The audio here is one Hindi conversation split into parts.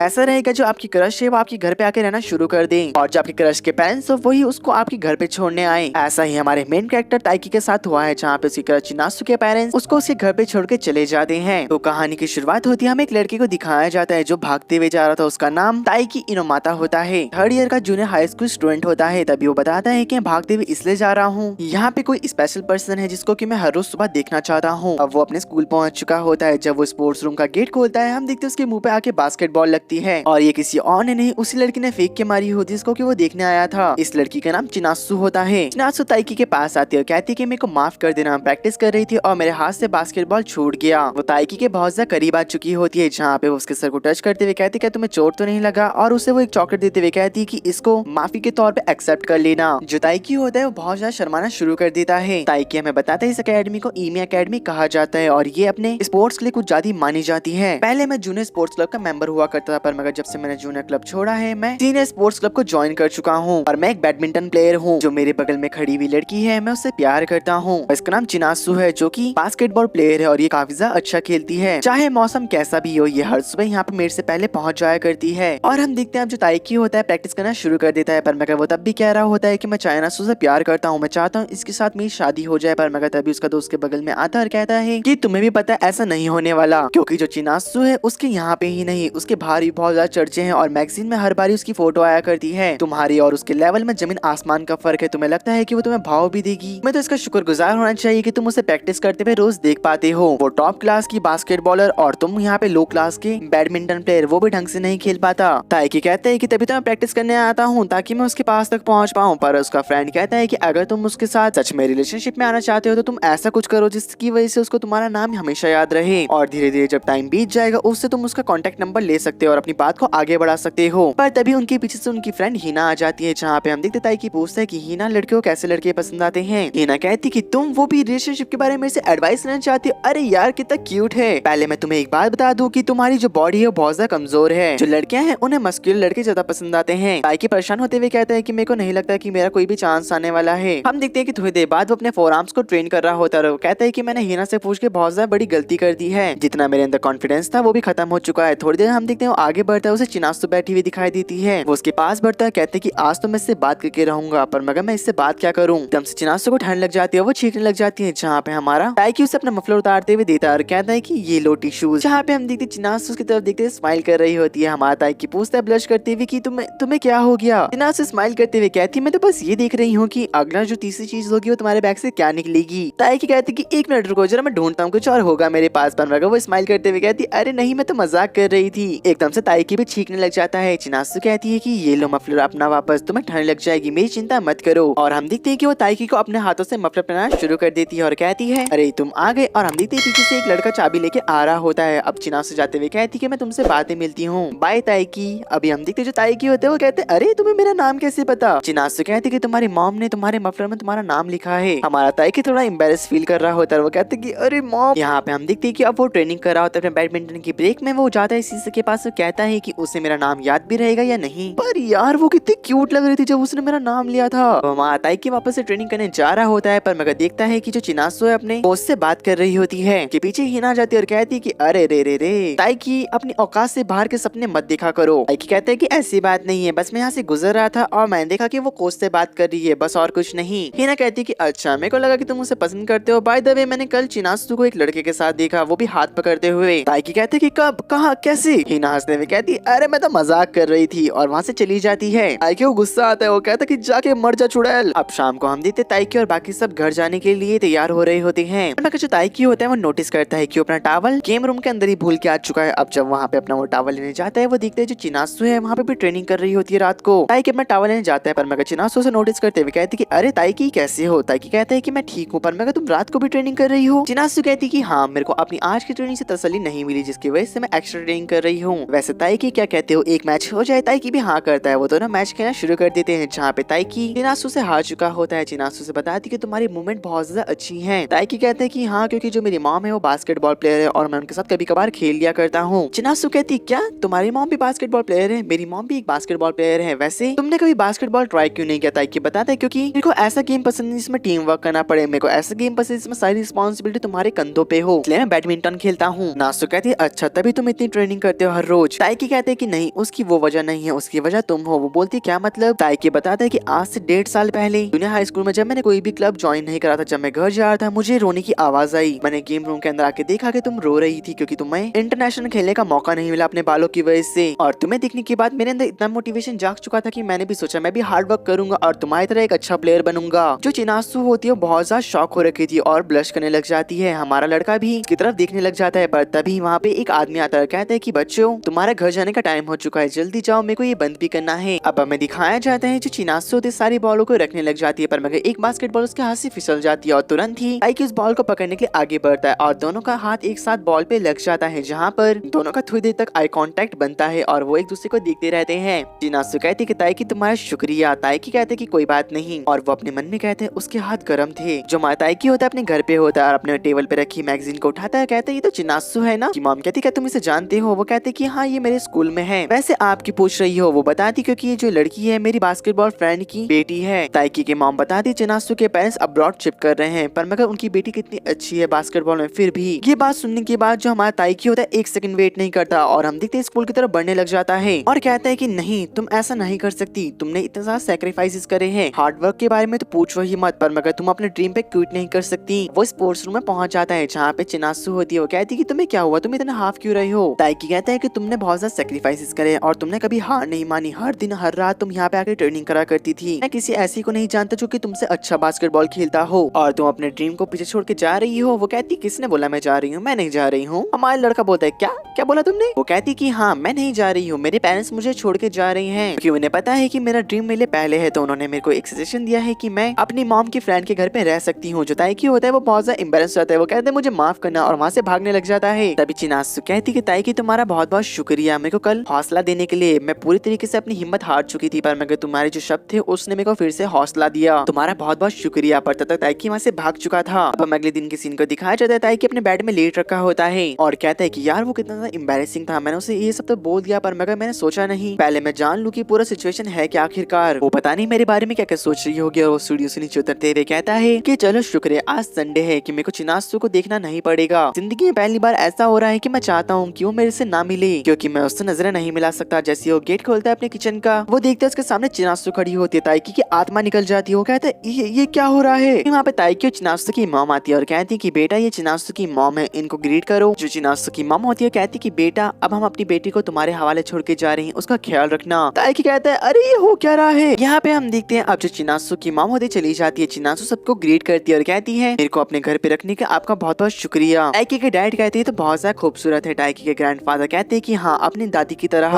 ऐसा रहेगा जो आपकी क्रश है वो आपके घर पे आके रहना शुरू कर दे, और जो आपके क्रश के पेरेंट्स हो वही उसको आपके घर पे छोड़ने आए। ऐसा ही हमारे मेन कैरेक्टर ताइकी के साथ हुआ है, जहाँ पे उसकी क्रश चिनासु के पेरेंट्स उसको उसके घर पे छोड़ के चले जाते हैं। तो कहानी की शुरुआत होती है, हमें एक लड़के को दिखाया जाता है जो भागते हुए जा रहा था। उसका नाम ताइकी इनोमाता होता है, थर्ड ईयर का जूनियर हाई स्कूल स्टूडेंट होता है। तभी वो बताता है कि मैं भागते हुए इसलिए जा रहा हूँ, यहाँ पे कोई स्पेशल पर्सन है जिसको कि मैं हर रोज सुबह देखना चाहता हूँ। अब वो अपने स्कूल पहुंच चुका होता है। जब वो स्पोर्ट्स रूम का गेट खोलता है, हम देखते हैं उसके मुंह पे आके बास्केटबॉल लगती है, और ये किसी और ने नहीं उसी लड़की ने फेंक के मारी होती है जिसको कि वो देखने आया था। इस लड़की का नाम चिनासु होता है। चिनासु ताइकी के पास आती है और कहती है कि मेरे को माफ कर देना, हम प्रैक्टिस कर रही थी और मेरे हाथ से बास्केटबॉल छूट गया। वो ताइकी के बहुत ज्यादा करीब आ चुकी होती है, जहाँ पे वो उसके सर को टच करते हुए कहती है क्या तुम्हें चोट तो नहीं लगा, और उसे वो एक चॉकलेट देते हुए कहती है कि इसको माफी के तौर पे एक्सेप्ट कर लेना। जो ताइकी होता है वो बहुत ज्यादा शर्माना शुरू कर देता है। ताइकी हमें बताता है इस अकेडमी को ईमी अकेडमी कहा जाता है, और ये अपने स्पोर्ट्स के लिए कुछ ज्यादा मानी जाती है। पहले मैं जूनियर स्पोर्ट्स क्लब का मेंबर हुआ करता था, पर मगर जब से मैंने जूनियर क्लब छोड़ा है मैं सीनियर स्पोर्ट्स क्लब को ज्वाइन कर चुका हूँ, और मैं एक बैडमिंटन प्लेयर हूँ। जो मेरे बगल में खड़ी हुई लड़की है मैं उससे प्यार करता हूँ। इसका नाम चिनासु है, जो कि बास्केटबॉल प्लेयर है, और ये काफी ज्यादा अच्छा खेलती है। चाहे मौसम कैसा भी हो, ये हर सुबह यहाँ पे मेरे से पहले पहुंच जाया करती है। और हम देखते हैं अब जो ताइकी होता है प्रैक्टिस करना शुरू कर देता है, पर मगर वो तब भी कह रहा होता है कि मैं चिनासु से प्यार करता हूँ, मैं चाहता हूँ इसके साथ मेरी शादी हो जाए। पर मगर तभी उसका दोस्त के बगल में आता है और कहता है कि तुम्हें भी पता है ऐसा नहीं होने वाला, क्योंकि जो चिनासु है उसके यहाँ पे ही नहीं उसके बाहर भी बहुत ज्यादा चर्चे हैं, और मैगजीन में हर बारी उसकी फोटो आया करती है। तुम्हारी और उसके लेवल में जमीन आसमान का फर्क है। तुम्हें लगता है कि वो तुम्हें भाव भी देगी, मैं तो इसका शुक्रगुजार होना चाहिए कि तुम उसे प्रैक्टिस करते हुए रोज देख पाते हो। वो टॉप क्लास की बास्केटबॉलर और तुम यहाँ पे लो क्लास के बैडमिंटन प्लेयर, वो भी ढंग से नहीं खेल पाता। ताइकी कहते हैं कि तभी तो मैं प्रैक्टिस करने आता हूँ ताकि मैं उसके पास तक पहुँच पाऊँ। पर उसका फ्रेंड कहता है कि अगर तुम उसके साथ सच में रिलेशनशिप में आना चाहते हो तो तुम ऐसा कुछ करो जिसकी वजह से उसको तुम्हारा नाम हमेशा याद रहे, और धीरे धीरे जब टाइम बीत जाएगा उससे तुम उसका कॉन्टेक्ट नंबर ले सकते हो और अपनी बात को आगे बढ़ा सकते हो। पर तभी उनके पीछे से उनकी फ्रेंड हिना आ जाती है, जहाँ पे हम देखते ताइकी पूछता है कि हिना लड़कियों को कैसे लड़के पसंद आते हैं। हिना कहती कि तुम वो भी रिलेशनशिप के बारे में से एडवाइस लेना चाहती हो। अरे यार कितना क्यूट है। पहले मैं तुम्हें एक बात बता दूं कि तुम्हारी जो बॉडी है वो बहुत ज्यादा कमजोर है। जो लड़कियां हैं उन्हें मस्कुलर लड़के ज्यादा पसंद आते हैं। ताइकी परेशान होते हुए कहता है कि मेरे को नहीं लगता कि मेरा कोई भी चांस आने वाला है। हम देखते हैं कि थोड़ी देर बाद वो अपने फोर आर्म्स को ट्रेन कर रहा होता है, और वो कहता है कि मैंने हिना से पूछ के बहुत ज्यादा बड़ी गलती कर दी है। जितना मेरे अंदर कॉन्फिडेंस था वो भी खत्म हो चुका है। थोड़ी देर हम देखते हैं आगे बढ़ता है, उसे चिनासु बैठी हुई दिखाई देती है। वो उसके पास बढ़ता है, कहते हैं कि आज तो मैं इससे बात करके रहूंगा, पर मगर मैं इससे बात क्या करूं। एकदम से चिनासु को ठंड लग जाती है, वो छींकने लग जाती है, जहाँ पे हमारा ताइकी उसे अपना मफलर उतारते हुए देता है और कहता है कि ये लो टिश्यूज। जहाँ पे हम देखते चिनासु की तरफ देखते स्माइल कर रही होती है। हमारा ताइकी पूछता है ब्लश करते हुए कि तुम्हें क्या हो गया। चिनासु स्माइल करते हुए कहती है मैं तो बस ये देख रही हूँ कि अगला जो तीसरी चीज होगी वो तुम्हारे बैग से क्या निकलेगी। ताइकी कहती कि एक मिनट रुको जरा, मैं ढूंढता हूँ कुछ और होगा मेरे पास। पर मगर वो स्माइल करते हुए कहती अरे नहीं मैं तो मजाक कर रही थी। एकदम से ताइकी भी छींकने लग जाता है। चिनासु कहती है कि ये लो मफलर अपना वापस, तुम्हें ठंड लग जाएगी, मेरी चिंता मत करो। और हम देखते हैं कि वो ताइकी को अपने हाथों से मफलर पहनाना शुरू कर देती है और कहती है अरे तुम आ गए। और हम देखते हैं पीछे से एक लड़का चाबी लेके आ रहा होता है। अब चिनासु जाते हुए कहती है कि मैं तुमसे बातें मिलती हूँ, बाय ताइकी। अभी हम देखते जो ताइकी होते हैं वो कहते हैं अरे तुम्हें मेरा नाम कैसे पता। चिनासु कहती है कि तुम्हारी मॉम ने तुम्हारे मफलर में तुम्हारा नाम लिखा है। हमारा ताइकी थोड़ा एम्बेरस फील कर रहा होता है, वो कहते हैं कि अरे मॉम। यहाँ पे हम देखते हैं कि अब वो ट्रेनिंग कर रहा होता है अपने बैडमिंटन की ब्रेक में। वो जाता है शीशे के पास, कहता है कि उसे मेरा नाम याद भी रहेगा या नहीं। पर यार वो कितनी क्यूट लग रही थी जब उसने मेरा नाम लिया था। हमारा ताइकी वापस से ट्रेनिंग करने जा रहा होता है, पर मगर देखता है कि जो चिनासु है अपने दोस्त से बात कर रही होती है। कि पीछे हिना जाती है और कहती है कि अरे रे रे रे ताइकी अपनी औकात से बाहर के सपने मत देखा करो। ताइकी कहते हैं कि ऐसी बात नहीं है, बस मैं यहाँ से गुजर रहा था और मैंने देखा कि वो कोच से बात कर रही है, बस और कुछ नहीं। हिना कहती है कि अच्छा मेरे को लगा कि तुम उसे पसंद करते हो। बाय द वे मैंने कल चिनासु को एक लड़के के साथ देखा, वो भी हाथ पकड़ते हुए। ताइकी कहते हैं कि कब, कहाँ, कैसे। हिना हंसते हुए कहती है अरे मैं तो मजाक कर रही थी, और वहाँ से चली जाती है। ताइकी को गुस्सा आता है, वो कहता है कि जाके मर जा चुड़ैल। अब शाम को हम देखते ताइकी और बाकी सब घर जाने के लिए तैयार हो रहे होते हैं। जो ताइकी होता है वो नोटिस करता है कि अपना टावल गेम रूम के अंदर ही भूल के आ चुका है। अब जब वहाँ पे अपना वो टावल लेने जाता है, वो देखते हैं जो चिनासु है वहाँ पे भी ट्रेनिंग कर रही होती है रात को। ताइकी अपना टावल लेने जाता है, पर मगर चिनासु से नोटिस करते हुए कहती है कि अरे ताइकी कैसे हो। ताइकी कहता है कि मैं ठीक हूँ, पर मगर तुम रात को भी ट्रेनिंग कर रही हो। चिनासु कहती है कि हाँ मेरे को अपनी आज की ट्रेनिंग से तसल्ली नहीं मिली, जिसकी वजह से मैं एक्स्ट्रा ट्रेनिंग कर रही हूँ। वैसे ताइकी क्या कहते हो, एक मैच हो जाए। ताइकी भी हाँ करता है। वो दोनों मैच खेलना शुरू कर देते हैं, जहाँ पे ताइकी चिनासु से हार चुका होता है। चिनासु से बताती है कि तुम्हारी मूवमेंट बहुत ज्यादा अच्छी है। ताइकी कहते हैं कि हाँ क्योंकि जो मेरी मॉम है वो बास्केटबॉल प्लेयर है और मैं उनके साथ कभी कभार खेल लिया करता हूँ। चिनासु कहती क्या तुम्हारी मॉम भी बास्केटबॉल प्लेयर है? मेरी मॉम भी एक बास्केटबॉल प्लेयर है। वैसे तुमने कभी बास्केटबॉल ट्राई क्यों नहीं किया? ताइकी बताता है क्योंकि मेरे को ऐसा गेम पसंद है जिसमें टीम वर्क करना पड़े, मेरे को ऐसा गेम पसंद है जिसमें सारी रिस्पॉन्सिबिलिटी तुम्हारे कंधों पे हो, इसलिए मैं बैडमिंटन खेलता हूँ। नासु कहती है अच्छा तभी तुम इतनी ट्रेनिंग करते हो हर रोज। कुछ। ताइकी कहते हैं कि नहीं, उसकी वो वजह नहीं है, उसकी वजह तुम हो। वो बोलती क्या मतलब? ताइकी बताता है कि आज से 1.5 साल पहले जूनियर हाई स्कूल में जब मैंने कोई भी क्लब ज्वाइन नहीं करा था, जब मैं घर जा रहा था मुझे रोने की आवाज आई। मैंने गेम रूम के अंदर आके देखा कि तुम रो रही थी क्योंकि तुम्हें इंटरनेशनल खेलने का मौका नहीं मिला अपने बालों की वजह से। और तुम्हें देखने के बाद मेरे अंदर इतना मोटिवेशन जाग चुका था कि मैंने भी सोचा मैं भी हार्ड वर्क करूंगा और तुम्हारी तरह एक अच्छा प्लेयर बनूंगा। जो चिनासु होती है वो बहुत ज्यादा शॉक हो रखी थी और ब्लश करने लग जाती है। हमारा लड़का भी इसकी तरफ देखने लग जाता है, पर तभी वहाँ पे एक आदमी आता है, कहता है कि बच्चों तुम्हारा घर जाने का टाइम हो चुका है, जल्दी जाओ, मेरे को ये बंद भी करना है। अब हमें दिखाया जाता है जो चिनासु होती है सारी बॉलों को रखने लग जाती है, पर मगर एक बास्केटबॉल उसके हाथ से फिसल जाती है और तुरंत ही ताइकी उस बॉल को पकड़ने के लिए आगे बढ़ता है और दोनों का हाथ एक साथ बॉल पे लग जाता है, जहाँ पर दोनों का थोड़ी देर तक आई कांटेक्ट बनता है और वो एक दूसरे को देखते रहते हैं। चिनासु कहती है कि ताइकी तुम्हारा शुक्रिया। ताइकी कहते कि कोई बात नहीं, और वो अपने मन में कहते हैं उसके हाथ गर्म थे। जो ताइकी होता है अपने घर पे होता है और अपने टेबल पे रखी मैगजीन को उठाता है, कहते ये तो चिनासु है ना। मॉम कहती क्या तुम इसे जानते हो? वो कहते कि हाँ ये मेरे स्कूल में है। वैसे आप की पूछ रही हो? वो बताती क्योंकि ये जो लड़की है मेरी बास्केटबॉल फ्रेंड की बेटी है। ताइकी के मॉम बताती चिनासु के पेरेंट्स अब्रॉड शिफ्ट कर रहे हैं, पर मगर उनकी बेटी कितनी अच्छी है बास्केटबॉल में। फिर भी ये बात सुनने के बाद जो हमारा ताइकी होता है 1 सेकंड वेट नहीं करता और हम देखते हैं स्कूल की तरफ बढ़ने लग जाता है और कहता है कि नहीं तुम ऐसा नहीं कर सकती, तुमने इतने सारे सैक्रिफाइसेस करे हैं, हार्ड वर्क के बारे में तो पूछो ही मत, पर मगर तुम अपने ड्रीम पे क्विट नहीं कर सकती। वो स्पोर्ट्स रूम में पहुंच जाता है जहाँ पे चिनासु होती है। वो कहती है कि तुम्हें क्या हुआ, तुम इतना हाफ क्यों रही हो? ताइकी कहता है कि तुमने बहुत ज्यादा सैक्रिफाइसेस करे और तुमने कभी हार नहीं मानी, हर दिन हर रात तुम यहाँ पे आकर ट्रेनिंग करा करती थी। मैं किसी ऐसी को नहीं जानता जो कि तुमसे अच्छा बास्केटबॉल खेलता हो और तुम अपने ड्रीम को पीछे छोड़ के जा रही हो। वो कहती किसने बोला मैं जा रही हूँ? मैं नहीं जा रही हूँ। हमारा लड़का बोलता है क्या क्या बोला तुमने? वो कहती कि हाँ मैं नहीं जा रही हूँ, मेरे पेरेंट्स मुझे छोड़ के जा रही हैं क्योंकि उन्हें पता है कि मेरा ड्रीम मेरे पहले है, तो उन्होंने मेरे को एक सजेशन दिया है कि मैं अपनी मॉम की फ्रेंड के घर पे रह सकती हूँ। जो ताइकी होता है वो बहुत ज्यादा एम्बैरेस होता है, वो कहते हैं मुझे माफ करना और वहाँ से भागने लग जाता है। तभी चिनासु कहती कि ताइकी तुम्हारा बहुत बहुत शुक्रिया मेरे को कल हौसला देने के लिए। मैं पूरी तरीके से अपनी हिम्मत हार चुकी थी, पर मगर तुम्हारे जो शब्द थे उसने मेरे को फिर से हौसला दिया, तुम्हारा बहुत बहुत शुक्रिया। पर तब तक ताइकी वहाँ से भाग चुका था। अब हम अगले दिन के सीन को दिखाया जाता है, ताइकी अपने बेड में लेट रखा होता है और कहता है कि यार वो कितना ज्यादा एम्बैरेसिंग था, मैंने उसे ये सब तो बोल दिया, पर मगर मैंने सोचा नहीं पहले मैं जान लूं कि पूरा सिचुएशन है क्या आखिरकार। वो पता नहीं मेरे बारे में क्या क्या सोच रही होगी। और वो स्टूडियो से नीचे उतरते हुए कहता है कि चलो शुक्र है आज संडे है कि मेरे को चिनासु को देखना नहीं पड़ेगा। जिंदगी में पहली बार ऐसा हो रहा है कि मैं चाहता हूँ कि वो मेरे से ना मिले क्योंकि मैं उससे नजरें नहीं मिला सकता। जैसे वो गेट खोलता है अपने किचन का, वो देखता है उसके सामने चिनासु खड़ी होती है। ताइकी की आत्मा निकल जाती है। वो कहता है ये क्या हो रहा है? वहाँ पे ताइकी और चिनासु की मॉम आती है और कहती है कि बेटा ये चिनासु की मॉम है, इनको ग्रीट करो। जो चिनासु की मॉम होती है कहती है कि बेटा अब हम अपनी बेटी को तुम्हारे हवाले छोड़ के जा रही हैं, उसका ख्याल रखना। ताइकी कहता है अरे ये हो क्या रहा है? यहाँ पे हम देखते हैं अब जो चिनासु की मॉम होती चली जाती है, चिनासु सबको ग्रीट करती है और कहती है मेरे को अपने घर पे रखने का आपका बहुत बहुत शुक्रिया। ताइकी के डैड कहते हैं तो बहुत ज्यादा खूबसूरत है। ताइकी के ग्रैंडफादर कहते हैं कि हाँ अपनी दादी की तरह।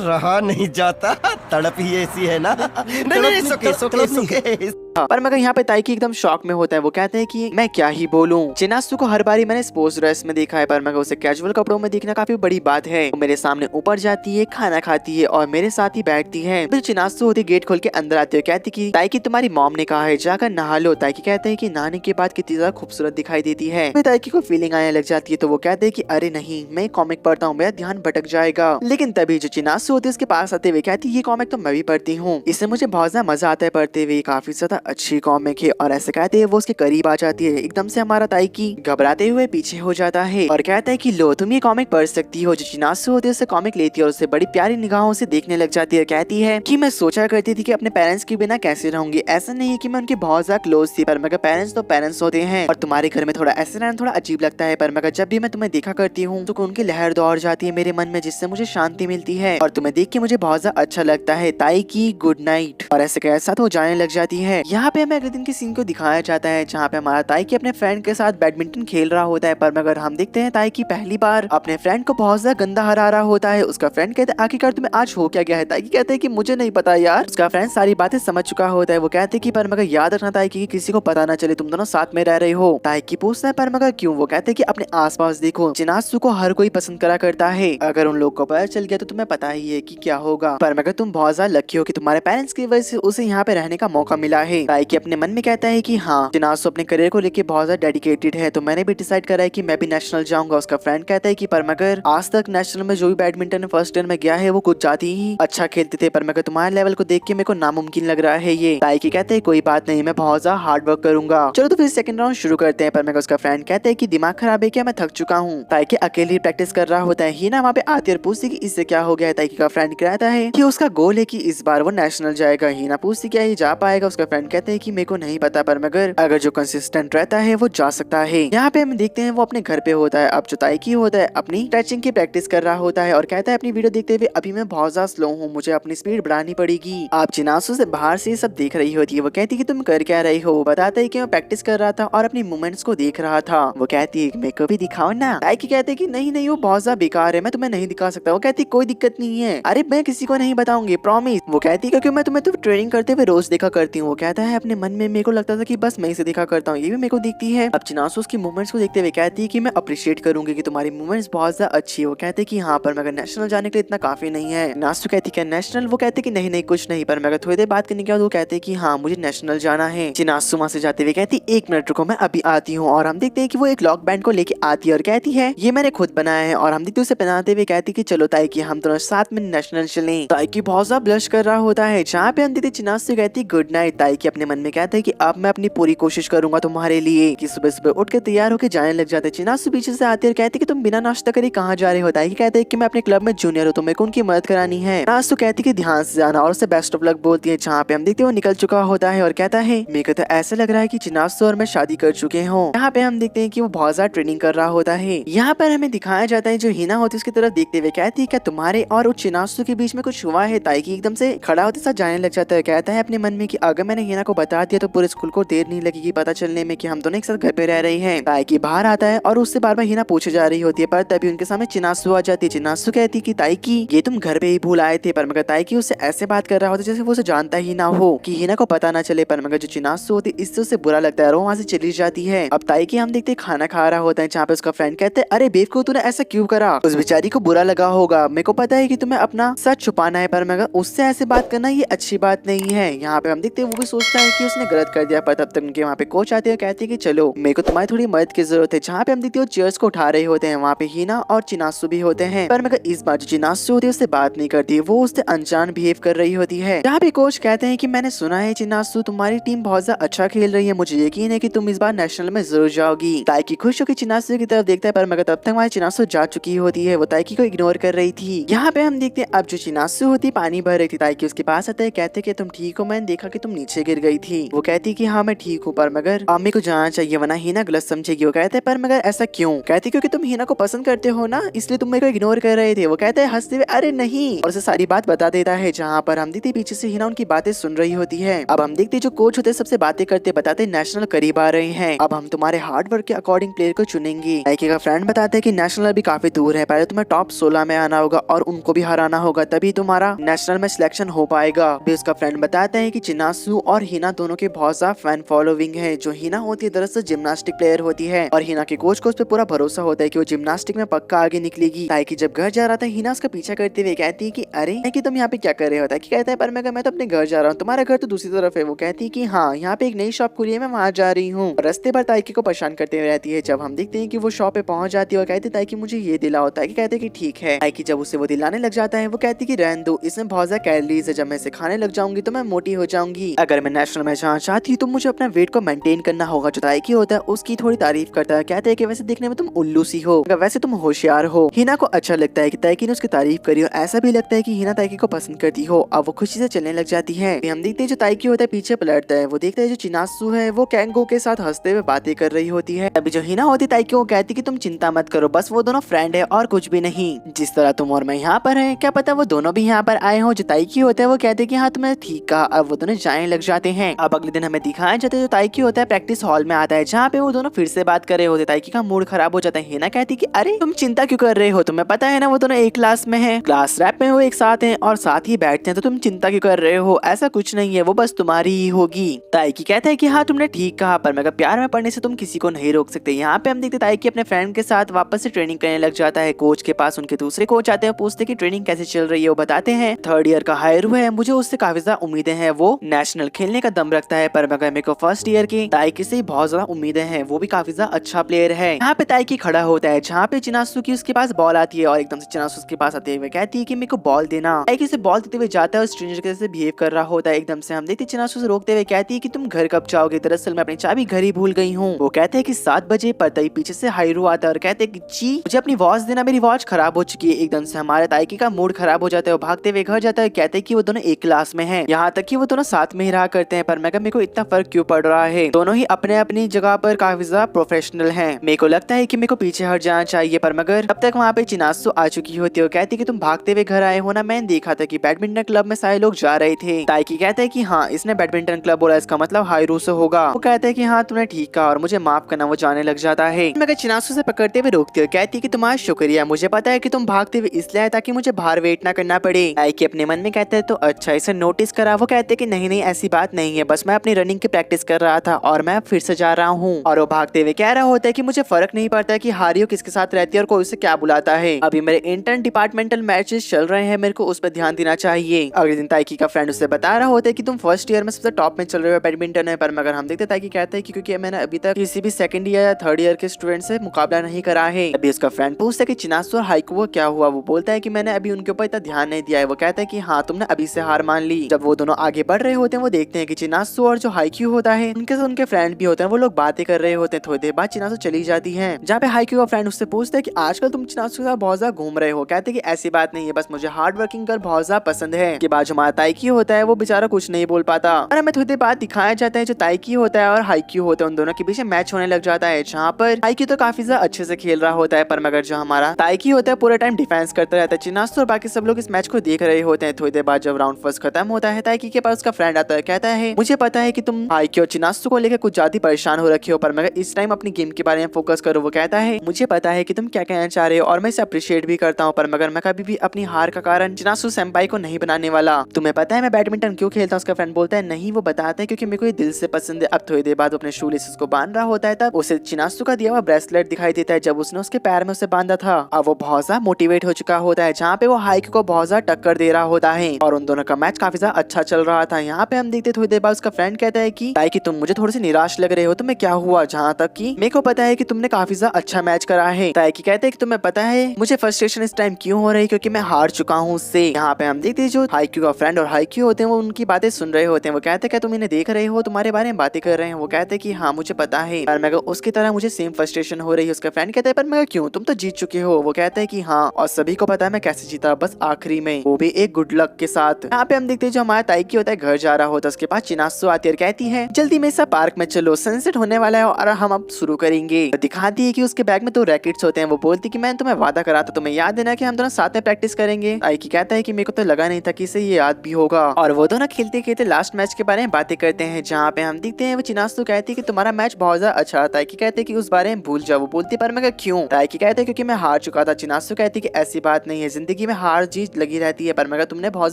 रहा नहीं जाता, तड़प ही ऐसी है ना। नहीं, पर मगर यहाँ पे ताइकी एकदम शॉक में होता है। वो कहते हैं कि मैं क्या ही बोलूं, चिनासु को हर बारी मैंने स्पोर्ट्स ड्रेस में देखा है, पर मगर उसे कैजुअल कपड़ों में देखना काफी बड़ी बात है। वो मेरे सामने ऊपर जाती है, खाना खाती है और मेरे साथ ही बैठती है। फिर चिनासु होती गेट खोल के अंदर आती है, कहती कि ताइकी तुम्हारी मॉम ने कहा है जाकर नहा लो। ताइकी कहते हैं कि नहाने के बाद कितनी ज्यादा खूबसूरत दिखाई देती है। फिर ताइकी को फीलिंग आने लग जाती है, तो वो कहते हैं कि अरे नहीं मैं कॉमिक पढ़ता हूँ, मेरा ध्यान भटक जाएगा। लेकिन तभी जो चिनासु होती है उसके पास आते हुए कहती है ये कॉमिक तो मैं भी पढ़ती हूँ, इससे मुझे बहुत ज्यादा मजा आता है पढ़ते हुए, काफी ज्यादा अच्छी कॉमिक है। और ऐसे कहते हैं वो उसके करीब आ जाती है। एकदम से हमारा ताइकी घबराते हुए पीछे हो जाता है और कहता है कि लो तुम ये कॉमिक पढ़ सकती हो। जो चिनासु होती है उससे कॉमिक लेती है और उसे बड़ी प्यारी निगाहों से देखने लग जाती है। कहती है कि मैं सोचा करती थी कि अपने पेरेंट्स के बिना कैसे रहूंगी, ऐसा नहीं है कि मैं उनके बहुत ज्यादा क्लोज थी, पर मगर पेरेंट्स तो पेरेंट्स होते हैं और तुम्हारे घर में थोड़ा ऐसे रहना थोड़ा अजीब लगता है, पर मगर जब भी मैं तुम्हें देखा करती हूँ तो उनकी लहर दौड़ जाती है मेरे मन में, जिससे मुझे शांति मिलती है और तुम्हें देख के मुझे बहुत ज्यादा अच्छा लगता है। ताइकी गुड नाइट। और ऐसे कैसा तो जाने लग जाती है। यहाँ पे हमें अगले दिन के सीन को दिखाया जाता है जहाँ पे हमारा ताइकी अपने फ्रेंड के साथ बैडमिंटन खेल रहा होता है, पर मगर हम देखते हैं ताइकी पहली बार अपने फ्रेंड को बहुत ज्यादा गंदा हरा रहा होता है। उसका फ्रेंड कहता है आखिरकार तुम्हें आज हो क्या गया है? ताइकी कहते हैं कि मुझे नहीं पता यार। उसका फ्रेंड सारी बातें समझ चुका होता है। वो कहते हैं कि पर मगर याद रखना ताइकी कि किसी को पता ना चले तुम दोनों साथ में रह रहे हो। ताइकी पूछता है पर मगर क्यों? वो कहते हैं कि अपने आसपास देखो, चिनासु को हर कोई पसंद करा करता है, अगर उन लोग को पता चल गया तो तुम्हें पता ही है कि क्या होगा। पर मगर तुम बहुत ज्यादा लकी हो कि तुम्हारे पेरेंट्स की वजह से उसे यहाँ पे रहने का मौका मिला है। ताइकी अपने मन में कहता है कि हाँ, चिनासु अपने करियर को लेके बहुत ज्यादा डेडिकेटेड है, तो मैंने भी डिसाइड करा है कि मैं भी नेशनल जाऊंगा। उसका फ्रेंड कहता है कि पर मगर आज तक नेशनल में जो भी बैडमिंटन फर्स्ट ईयर में गया है वो कुछ ज्यादा ही अच्छा खेलते थे, पर मगर तुम्हारे लेवल को देख के मेरे को नामुमकिन लग रहा है ये। ताइकी कहते हैं कोई बात नहीं, मैं बहुत ज्यादा हार्ड वर्क करूंगा। चलो तो फिर सेकंड राउंड शुरू करते हैं। पर मगर उसका फ्रेंड कहता है कि दिमाग खराब है क्या, मैं थक चुका हूँ। ताइकी अकेले प्रैक्टिस कर रहा होता है। हिना वहाँ पे आती और पूछती कि इससे क्या हो गया है। ताइकी का फ्रेंड कहता है कि उसका गोल है कि इस बार वो नेशनल जाएगा। हिना पूछती क्या ये जा पाएगा। उसका फ्रेंड कहते हैं कि मेरे को नहीं पता, पर मगर अगर जो कंसिस्टेंट रहता है वो जा सकता है। यहाँ पे हम देखते हैं वो अपने घर पे होता है। अब जो ताइकी होता है अपनी स्ट्रेचिंग की प्रैक्टिस कर रहा होता है और कहता है अपनी वीडियो देखते हुए अभी मैं बहुत ज्यादा स्लो हूँ, मुझे अपनी स्पीड बढ़ानी पड़ेगी। आप चिनासु से बाहर से सब देख रही होती है। वो कहती है कि तुम कर क्या रही हो। वो बताता है कि मैं प्रैक्टिस कर रहा था और अपनी मूवमेंट्स को देख रहा था। वो कहती है मेरे को भी दिखाओ ना। ताइकी कहते हैं कि नहीं वो बहुत ज्यादा बेकार है, मैं तुम्हें नहीं दिखा सकता। वो कहती है कोई दिक्कत नहीं है, अरे मैं किसी को नहीं बताऊंगी, प्रॉमिस। वो कहती है क्योंकि मैं तुम्हें तो ट्रेनिंग करते हुए रोज देखा करती हूँ। वो कहता है अपने मन में मेरे को लगता था कि बस मैं इसे देखा करता हूँ, ये भी मेरे को दिखती है। अब चिनासु उसकी मूवमेंट्स को देखते हुए कहती है कि मैं अप्रिशिएट करूंगी कि तुम्हारी मूवमेंट्स बहुत ज्यादा अच्छी है। वो कहते हैं कि हाँ पर मगर नेशनल जाने के लिए इतना काफी नहीं है। नासु कहती है नेशनल। वो कहते हैं कि नहीं कुछ नहीं, पर मगर थोड़ी देर बात करने के बाद वो कहते हैं कि हाँ मुझे नेशनल जाना है। चिनासु वहां से जाते हुए कहती है 1 मिनट रुको मैं अभी आती हूँ। और हम देखते हैं कि वो एक लॉक बैंड को लेके आती है और कहती है ये मैंने खुद बनाया है। और हम देखते उसे पहनाते हुए कहती कि चलो ताइकी हम दोनों साथ में नेशनल चलें। ताइकी बहुत ज्यादा ब्लश कर रहा होता है। जहाँ पे हम देखते चिनासु कहती गुड नाइट। ताइकी अपने मन में कहता है कि अब मैं अपनी पूरी कोशिश करूंगा तुम्हारे लिए। कि सुबह सुबह उठ के तैयार होकर जाने लग जाते। चिनासु पीछे से आती है और कहती कि तुम बिना नाश्ता करे कहाँ जा रहे हो। ताइकी कहते हैं कि मैं अपने क्लब में जूनियर हूँ, तो मेरे को उनकी मदद करानी है। चिनासु कहती कि ध्यान से जाना और उसे बेस्ट ऑफ लक बोलती है। जहाँ पे हम देखते वो निकल चुका होता है और कहता है मेरे को तो ऐसा लग रहा है कि चिनासु और मैं शादी कर चुके हों। यहाँ पे हम देखते हैं कि वो बहुत ज्यादा ट्रेनिंग कर रहा होता है। यहाँ पर हमें दिखाया जाता है जो हिना होती है उसकी तरफ देखते हुए कहती है क्या तुम्हारे और उस चिनासु के बीच में कुछ हुआ है। ताइकी एकदम से खड़ा होते साथ जाने लग जाता है। कहता है अपने मन में कि अगर मैंने हिना को बता दिया तो पूरे स्कूल को देर नहीं लगेगी पता चलने में कि हम दोनों एक साथ घर पे रह रहे हैं। ताइकी बाहर आता है और उससे बार बार हिना पूछे जा रही होती है, पर तभी उनके सामने चिनासु आ जाती है। चिनासु कहती कि ताइकी ये तुम घर पे ही भूल आए थे। पर मगर ताइकी उससे ऐसे बात कर रहा होता है जैसे वो उसे जानता ही ना हो, कि हिना को पता ना चले। पर मगर जो चिनासु होती है इससे उसे बुरा लगता है और वो वहाँ से चली जाती है। अब ताइकी हम देखते खाना खा रहा होता है, जहाँ पे उसका फ्रेंड कहते हैं अरे बेवकूफ तूने ऐसा क्यों करा, उस बेचारी को बुरा लगा होगा, मेरे को पता है कि तुम्हें अपना सच छुपाना है, पर मगर उससे ऐसे बात करना ये अच्छी बात नहीं है। यहाँ पे हम देखते हैं वो भी सोचता है कि उसने गलत कर दिया, पर तब तक उनके वहाँ पे कोच आते हैं कहते हैं कि चलो मेरे को तुम्हारी थोड़ी मदद की जरूरत है। जहाँ पे हम देखते हैं चेयर्स को उठा रहे होते हैं, वहाँ पे हिना और चिनासु भी होते हैं। पर मगर इस बार जो चिनासु होती है उससे बात नहीं करती, वो उससे अनजान बिहेव कर रही होती है। जहाँ पे कोच कहते हैं कि मैंने सुना है चिनासु तुम्हारी टीम बहुत ज्यादा अच्छा खेल रही है, मुझे यकीन है कि तुम इस बार नेशनल में जरूर जाओगी। ताइकी खुश होकर चिनासु की तरफ देखता है, पर मगर तब तक हमारी चिनासु जा चुकी होती है। वो ताइकी को इग्नोर कर रही थी। यहाँ पे हम देखते हैं अब जो चिनासु होती पानी भर रही थी, ताइकी उसके पास आता है कहते कि तुम ठीक हो, मैंने देखा कि तुम नीचे गिर गई थी। वो कहती कि हाँ मैं ठीक हूँ, पर मगर अम्मी को जाना चाहिए वरना हिना गलत समझेगी। वो कहते हैं पर मगर ऐसा क्यों। कहती क्योंकि तुम हिना को पसंद करते हो ना, इसलिए तुम मेरे को इग्नोर कर रहे थे। वो कहते हैं हंसते हुए अरे नहीं, और उसे सारी बात बता देता है। जहाँ पर हम देखते पीछे से हिना उनकी बातें सुन रही होती है। अब हम देखते जो कोच होते सबसे बातें करते बताते नेशनल करीब आ रहे हैं, अब हम तुम्हारे हार्ड वर्क के अकॉर्डिंग प्लेयर को चुनेंगे। ताइकी का फ्रेंड बताते हैं कि नेशनल अभी काफी दूर है, पहले तुम्हें टॉप 16 में आना होगा और उनको भी हराना होगा, तभी तुम्हारा नेशनल में सिलेक्शन हो पाएगा। भी उसका फ्रेंड बताते हैं कि चिनासु और हिना दोनों के बहुत ज्यादा फैन फॉलोइंग है। जो हिना होती है दरअसल जिम्नास्टिक प्लेयर होती है और हिना के कोच को उस पर पूरा भरोसा होता है कि वो जिम्नास्टिक में पक्का आगे निकलेगी। ताइकी जब घर जा रहा था हिना उसका पीछा करते हुए कहती है कि अरे कि तुम यहाँ पे क्या कर रहे हो। ताइकी कहता है पर मैं तो अपने घर जा रहा हूँ, तुम्हारा घर तो दूसरी तरफ है। वो कहती है कि हाँ यहाँ पे एक नई शॉप खुली है, मैं वहाँ जा रही हूँ। रास्ते पर ताइकी को परेशान करते हुए रहती है। जब हम देखते हैं कि वो शॉप पे पहुंच जाती है और कहती है ताइकी मुझे ये दिलाओ। ताइकी कहते हैं कि ठीक है। ताइकी जब उसे वो दिलाने लग जाता है वो कहती कि रहने दो, इसमें बहुत ज्यादा कैलोरीज है, जब मैं इसे खाने लग जाऊंगी तो मैं मोटी हो जाऊंगी। अगर मैं नेशनल में जाना चाहती हूँ तो मुझे अपना वेट को मेंटेन करना होगा। जो ताइकी होता है उसकी थोड़ी तारीफ करता है, कहते हैं कि वैसे दिखने में तुम उल्लू सी हो, वैसे तुम होशियार हो। हिना को अच्छा लगता है कि ताइकी ने उसकी तारीफ करी और ऐसा भी लगता है कि हिना ताइकी को पसंद करती हो। अब वो खुशी से चलने लग जाती है। हम देखते हैं जो ताइकी होता है पीछे पलटता है, वो देखता है जो चिनासु है वो कैंगो के साथ हंसते हुए बातें कर रही होती है। अभी जो हिना होती ताइकी को कहती कि तुम चिंता मत करो, बस वो दोनों फ्रेंड है और कुछ भी नहीं। जिस तरह तुम और मैं यहाँ पर हैं, क्या पता वो दोनों भी यहाँ पर आए हो। जो ताइकी होता है वो कहते हैं कि हाँ तुमने ठीक कहा। अब वो दोनों जाने लग जाते हैं। अब अगले दिन हमें दिखाया जाता है जो ताइकी होता है प्रैक्टिस हॉल में आता है, जहाँ पे वो दोनों फिर से बात कर रहे होते। ताइकी का मूड खराब हो जाता है। हिना कहती कि अरे तुम चिंता क्यों कर रहे हो, तुम्हें पता है ना वो दोनों एक क्लास में है, क्लास रैप में वो एक साथ हैं और साथ ही बैठते हैं, तो तुम चिंता क्यों कर रहे हो, ऐसा कुछ नहीं है, वो बस तुम्हारी ही होगी। ताइकी कहता है कि हाँ तुमने ठीक कहा, पर मगर प्यार में पड़ने से तुम किसी को नहीं रोक सकते। यहाँ पे हम देखते ताइकी अपने फ्रेंड के साथ वापस से ट्रेनिंग करने लग जाता है। कोच के पास उनके दूसरे कोच आते हैं, पूछते कि ट्रेनिंग कैसे चल रही है। वो बताते हैं 3rd ईयर का हायर हुआ है, मुझे उससे काफी ज्यादा उम्मीदें हैं, वो नेशनल खेलने खेलने का दम रखता है, पर मगर मेरे को फर्स्ट ईयर की ताइकी से बहुत ज्यादा उम्मीदें हैं, वो भी काफी ज्यादा अच्छा प्लेयर है। यहाँ पे ताइकी खड़ा होता है जहाँ पे चिनासु की उसके पास बॉल आती है और एकदम से चिनासु उसके पास आते हुए कहती है कि मेरे को बॉल देना। ताइकी उसे बॉल देते हुए जाता है और स्ट्रेंजर के जैसे बिहेव कर रहा होता है। एकदम से हम देखते चिनासु से रोकते हुए कहती है कि तुम घर कब जाओगे, दरअसल मैं अपनी चाबी घर ही भूल गई हूँ। वो कहते हैं कि 7 बजे, पर तभी पीछे से हाइरू आता है और कहते हैं कि जी मुझे अपनी वॉच देना, मेरी वॉच खराब हो चुकी है। एकदम से हमारे ताइकी का मूड खराब हो जाता है, भागते हुए घर जाता है। कहते हैं कि वो दोनों एक क्लास में हैं, यहाँ तक कि वो दोनों साथ में ही रहा करते हैं। पर मैं मेरे को इतना फर्क क्यों पड़ रहा है, दोनों ही अपने अपनी जगह पर काफी ज्यादा प्रोफेशनल हैं। मेरे को लगता है कि मेरे को पीछे हट जाना चाहिए। पर मगर तब तक वहाँ पे चिनासु आ चुकी होती है। कहती है कि तुम भागते हुए घर आए हो ना, मैंने देखा था कि बैडमिंटन क्लब में सारे लोग जा रहे थे। ताइकी कहता है कि हाँ इसने बैडमिंटन क्लब बोला, इसका मतलब हाइरू से होगा। वो कहता है कि हाँ तुमने ठीक कहा और मुझे माफ करना। वो जाने लग जाता है। मगर चिनासु से पकड़ते हुए रोकती है, कहती है कि तुम्हारा शुक्रिया, मुझे पता है कि तुम भागते हुए इसलिए आए ताकि मुझे बाहर वेट ना करना पड़े। ताइकी अपने मन में कहता है तो अच्छा इसे नोटिस करा। वो कहते हैं कि नहीं नहीं ऐसी बात नहीं है, बस मैं अपनी रनिंग की प्रैक्टिस कर रहा था और मैं फिर से जा रहा हूँ। और वो भागते हुए कह रहा होता है कि मुझे फर्क नहीं पड़ता कि हारियो किसके साथ रहती है और कोई उसे क्या बुलाता है, अभी मेरे इंटर्न डिपार्टमेंटल मैचेस चल रहे हैं, मेरे को उस पर ध्यान देना चाहिए। अगले दिन ताइकी का फ्रेंड उसे बता रहा होता है कि तुम फर्स्ट ईयर में सबसे टॉप में चल रहे हो बैडमिंटन है। पर मगर हम देखते ताइकी कहता है कि क्योंकि मैंने अभी तक किसी भी सेकंड ईयर या थर्ड ईयर के स्टूडेंट से मुकाबला नहीं करा है। अभी उसका फ्रेंड पूछता है कि चिनासु और हाइकू को क्या हुआ। वो बोलता है कि मैंने अभी उनके ऊपर इतना ध्यान नहीं दिया है। वो कहता है कि हाँ तुमने अभी से हार मान ली। जब वो दोनों आगे बढ़ रहे होते हैं वो देखते हैं कि चिनासु और जो हाइक्यू होता है उनके साथ उनके फ्रेंड भी होते हैं, वो लोग बातें कर रहे होते हैं। थोड़ी देर बाद चिनासु चली जाती है, जहाँ पे हाइक्यू का फ्रेंड उससे पूछता है कि आजकल तुम चिनासु के साथ बहुत ज्यादा घूम रहे हो। कहते हैं कि ऐसी बात नहीं है, बस मुझे हार्ड वर्किंग कर बहुत ज्यादा पसंद है। के बाद जो हमारा ताइकी होता है वो बेचारा कुछ नहीं बोल पाता और हमें थोड़ी देर बाद दिखाया जाता है जो ताइकी होता है और हाइक्यू होता है उन दोनों के बीच मैच होने लग जाता है, जहाँ पर हाइक्यू तो काफी ज्यादा अच्छे से खेल रहा होता है। पर मगर जो हमारा ताइकी होता है पूरा टाइम डिफेंस करता रहता है। चिनासु और बाकी सब लोग इस मैच को देख रहे होते हैं। थोड़ी देर बाद जब राउंड फर्स्ट खत्म होता है ताइकी के पास उसका फ्रेंड आता है, कहता है मुझे पता है कि तुम हाइक्यू और चिनासु को लेकर कुछ ज्यादा परेशान हो रखे हो, पर मगर इस टाइम अपनी गेम के बारे में फोकस करो। वो कहता है मुझे पता है कि तुम क्या कहना चाह रहे हो और मैं इसे अप्रिशिएट भी करता हूँ, पर मगर मैं कभी भी अपनी हार का कारण चिनासु सेंपाई को नहीं बनाने वाला। तुम्हें पता है मैं बैडमिंटन क्यों खेलता हूँ? उसका फ्रेंड बोलता है नहीं, वो बताता है क्योंकि मेरे को ये दिल से पसंद है। अब थोड़ी देर बाद अपने शू लेसेस को बांध रहा होता है, तब उसे चिनासु का दिया हुआ ब्रेसलेट दिखाई देता है जब उसने उसके पैर में उसे बांधा था। अब वो बहुत ज्यादा मोटिवेट हो चुका होता है, जहाँ पे वो हाइक को बहुत ज्यादा टक्कर दे रहा होता है और उन दोनों का मैच काफी ज्यादा अच्छा चल रहा था। यहाँ पे हम देखते थोड़ी देर बाद उसका फ्रेंड कहता है कि तुम मुझे थोड़ी सी निराश लग रहे हो, तुम्हें क्या हुआ? जहाँ तक कि मेरे को पता है कि तुमने काफी ज्यादा अच्छा मैच करा है। ताइकी कहते हैं कि तुम्हें पता है मुझे फ्रस्ट्रेशन इस टाइम क्यों हो रही है, क्योंकि मैं हार चुका हूँ उससे। यहाँ पे हम देखते हैं जो हाइक्यू का फ्रेंड और हाइक्यू होते हैं वो उनकी बातें सुन रहे होते हैं। वो कहते हैं क्या तुम इन्हें देख रहे हो, तुम्हारे बारे में बातें कर रहे हैं? वो कहते हैं कि हाँ मुझे पता है, पर मगर उसकी तरह मुझे सेम फ्रस्ट्रेशन हो रही है। उसका फ्रेंड कहता है पर मगर क्यों, तुम तो जीत चुके हो। वो कहते हैं कि हाँ और सभी को पता है मैं कैसे जीता, बस आखिरी में, वो भी एक गुड लक के साथ। यहाँ पे हम देखते हैं जो हमारा ताइकी होता है घर जा रहा होता है, उसके पास चिनासु आती है और कहती है जल्दी में सब पार्क में चलो, सनसेट होने वाला है और हम अब शुरू करेंगे। दिखाती है कि उसके बैग में 2 रैकेट्स होते हैं। वो बोलती कि मैंने तुम्हें वादा करा था, तुम्हें याद है ना कि हम दोनों साथ में प्रैक्टिस करेंगे। ताइकी कहता है कि मेरे को तो लगा नहीं था कि इसे ये याद भी होगा। और वो दोनों खेलते खेलते लास्ट मैच के बारे में बातें करते हैं, जहाँ पे हम देखते हैं वो चिनासु कहती है कि तुम्हारा मैच बहुत ज्यादा अच्छा था। ताइकी कहते हैं कि उस बारे में भूल जाओ। वो बोलती पर मैं क्यों? ताइकी कहते हैं क्योंकि मैं हार चुका था। चिनासु कहती है कि ऐसी बात नहीं है, जिंदगी में हार जीत लगी रहती है, पर मगर तुमने बहुत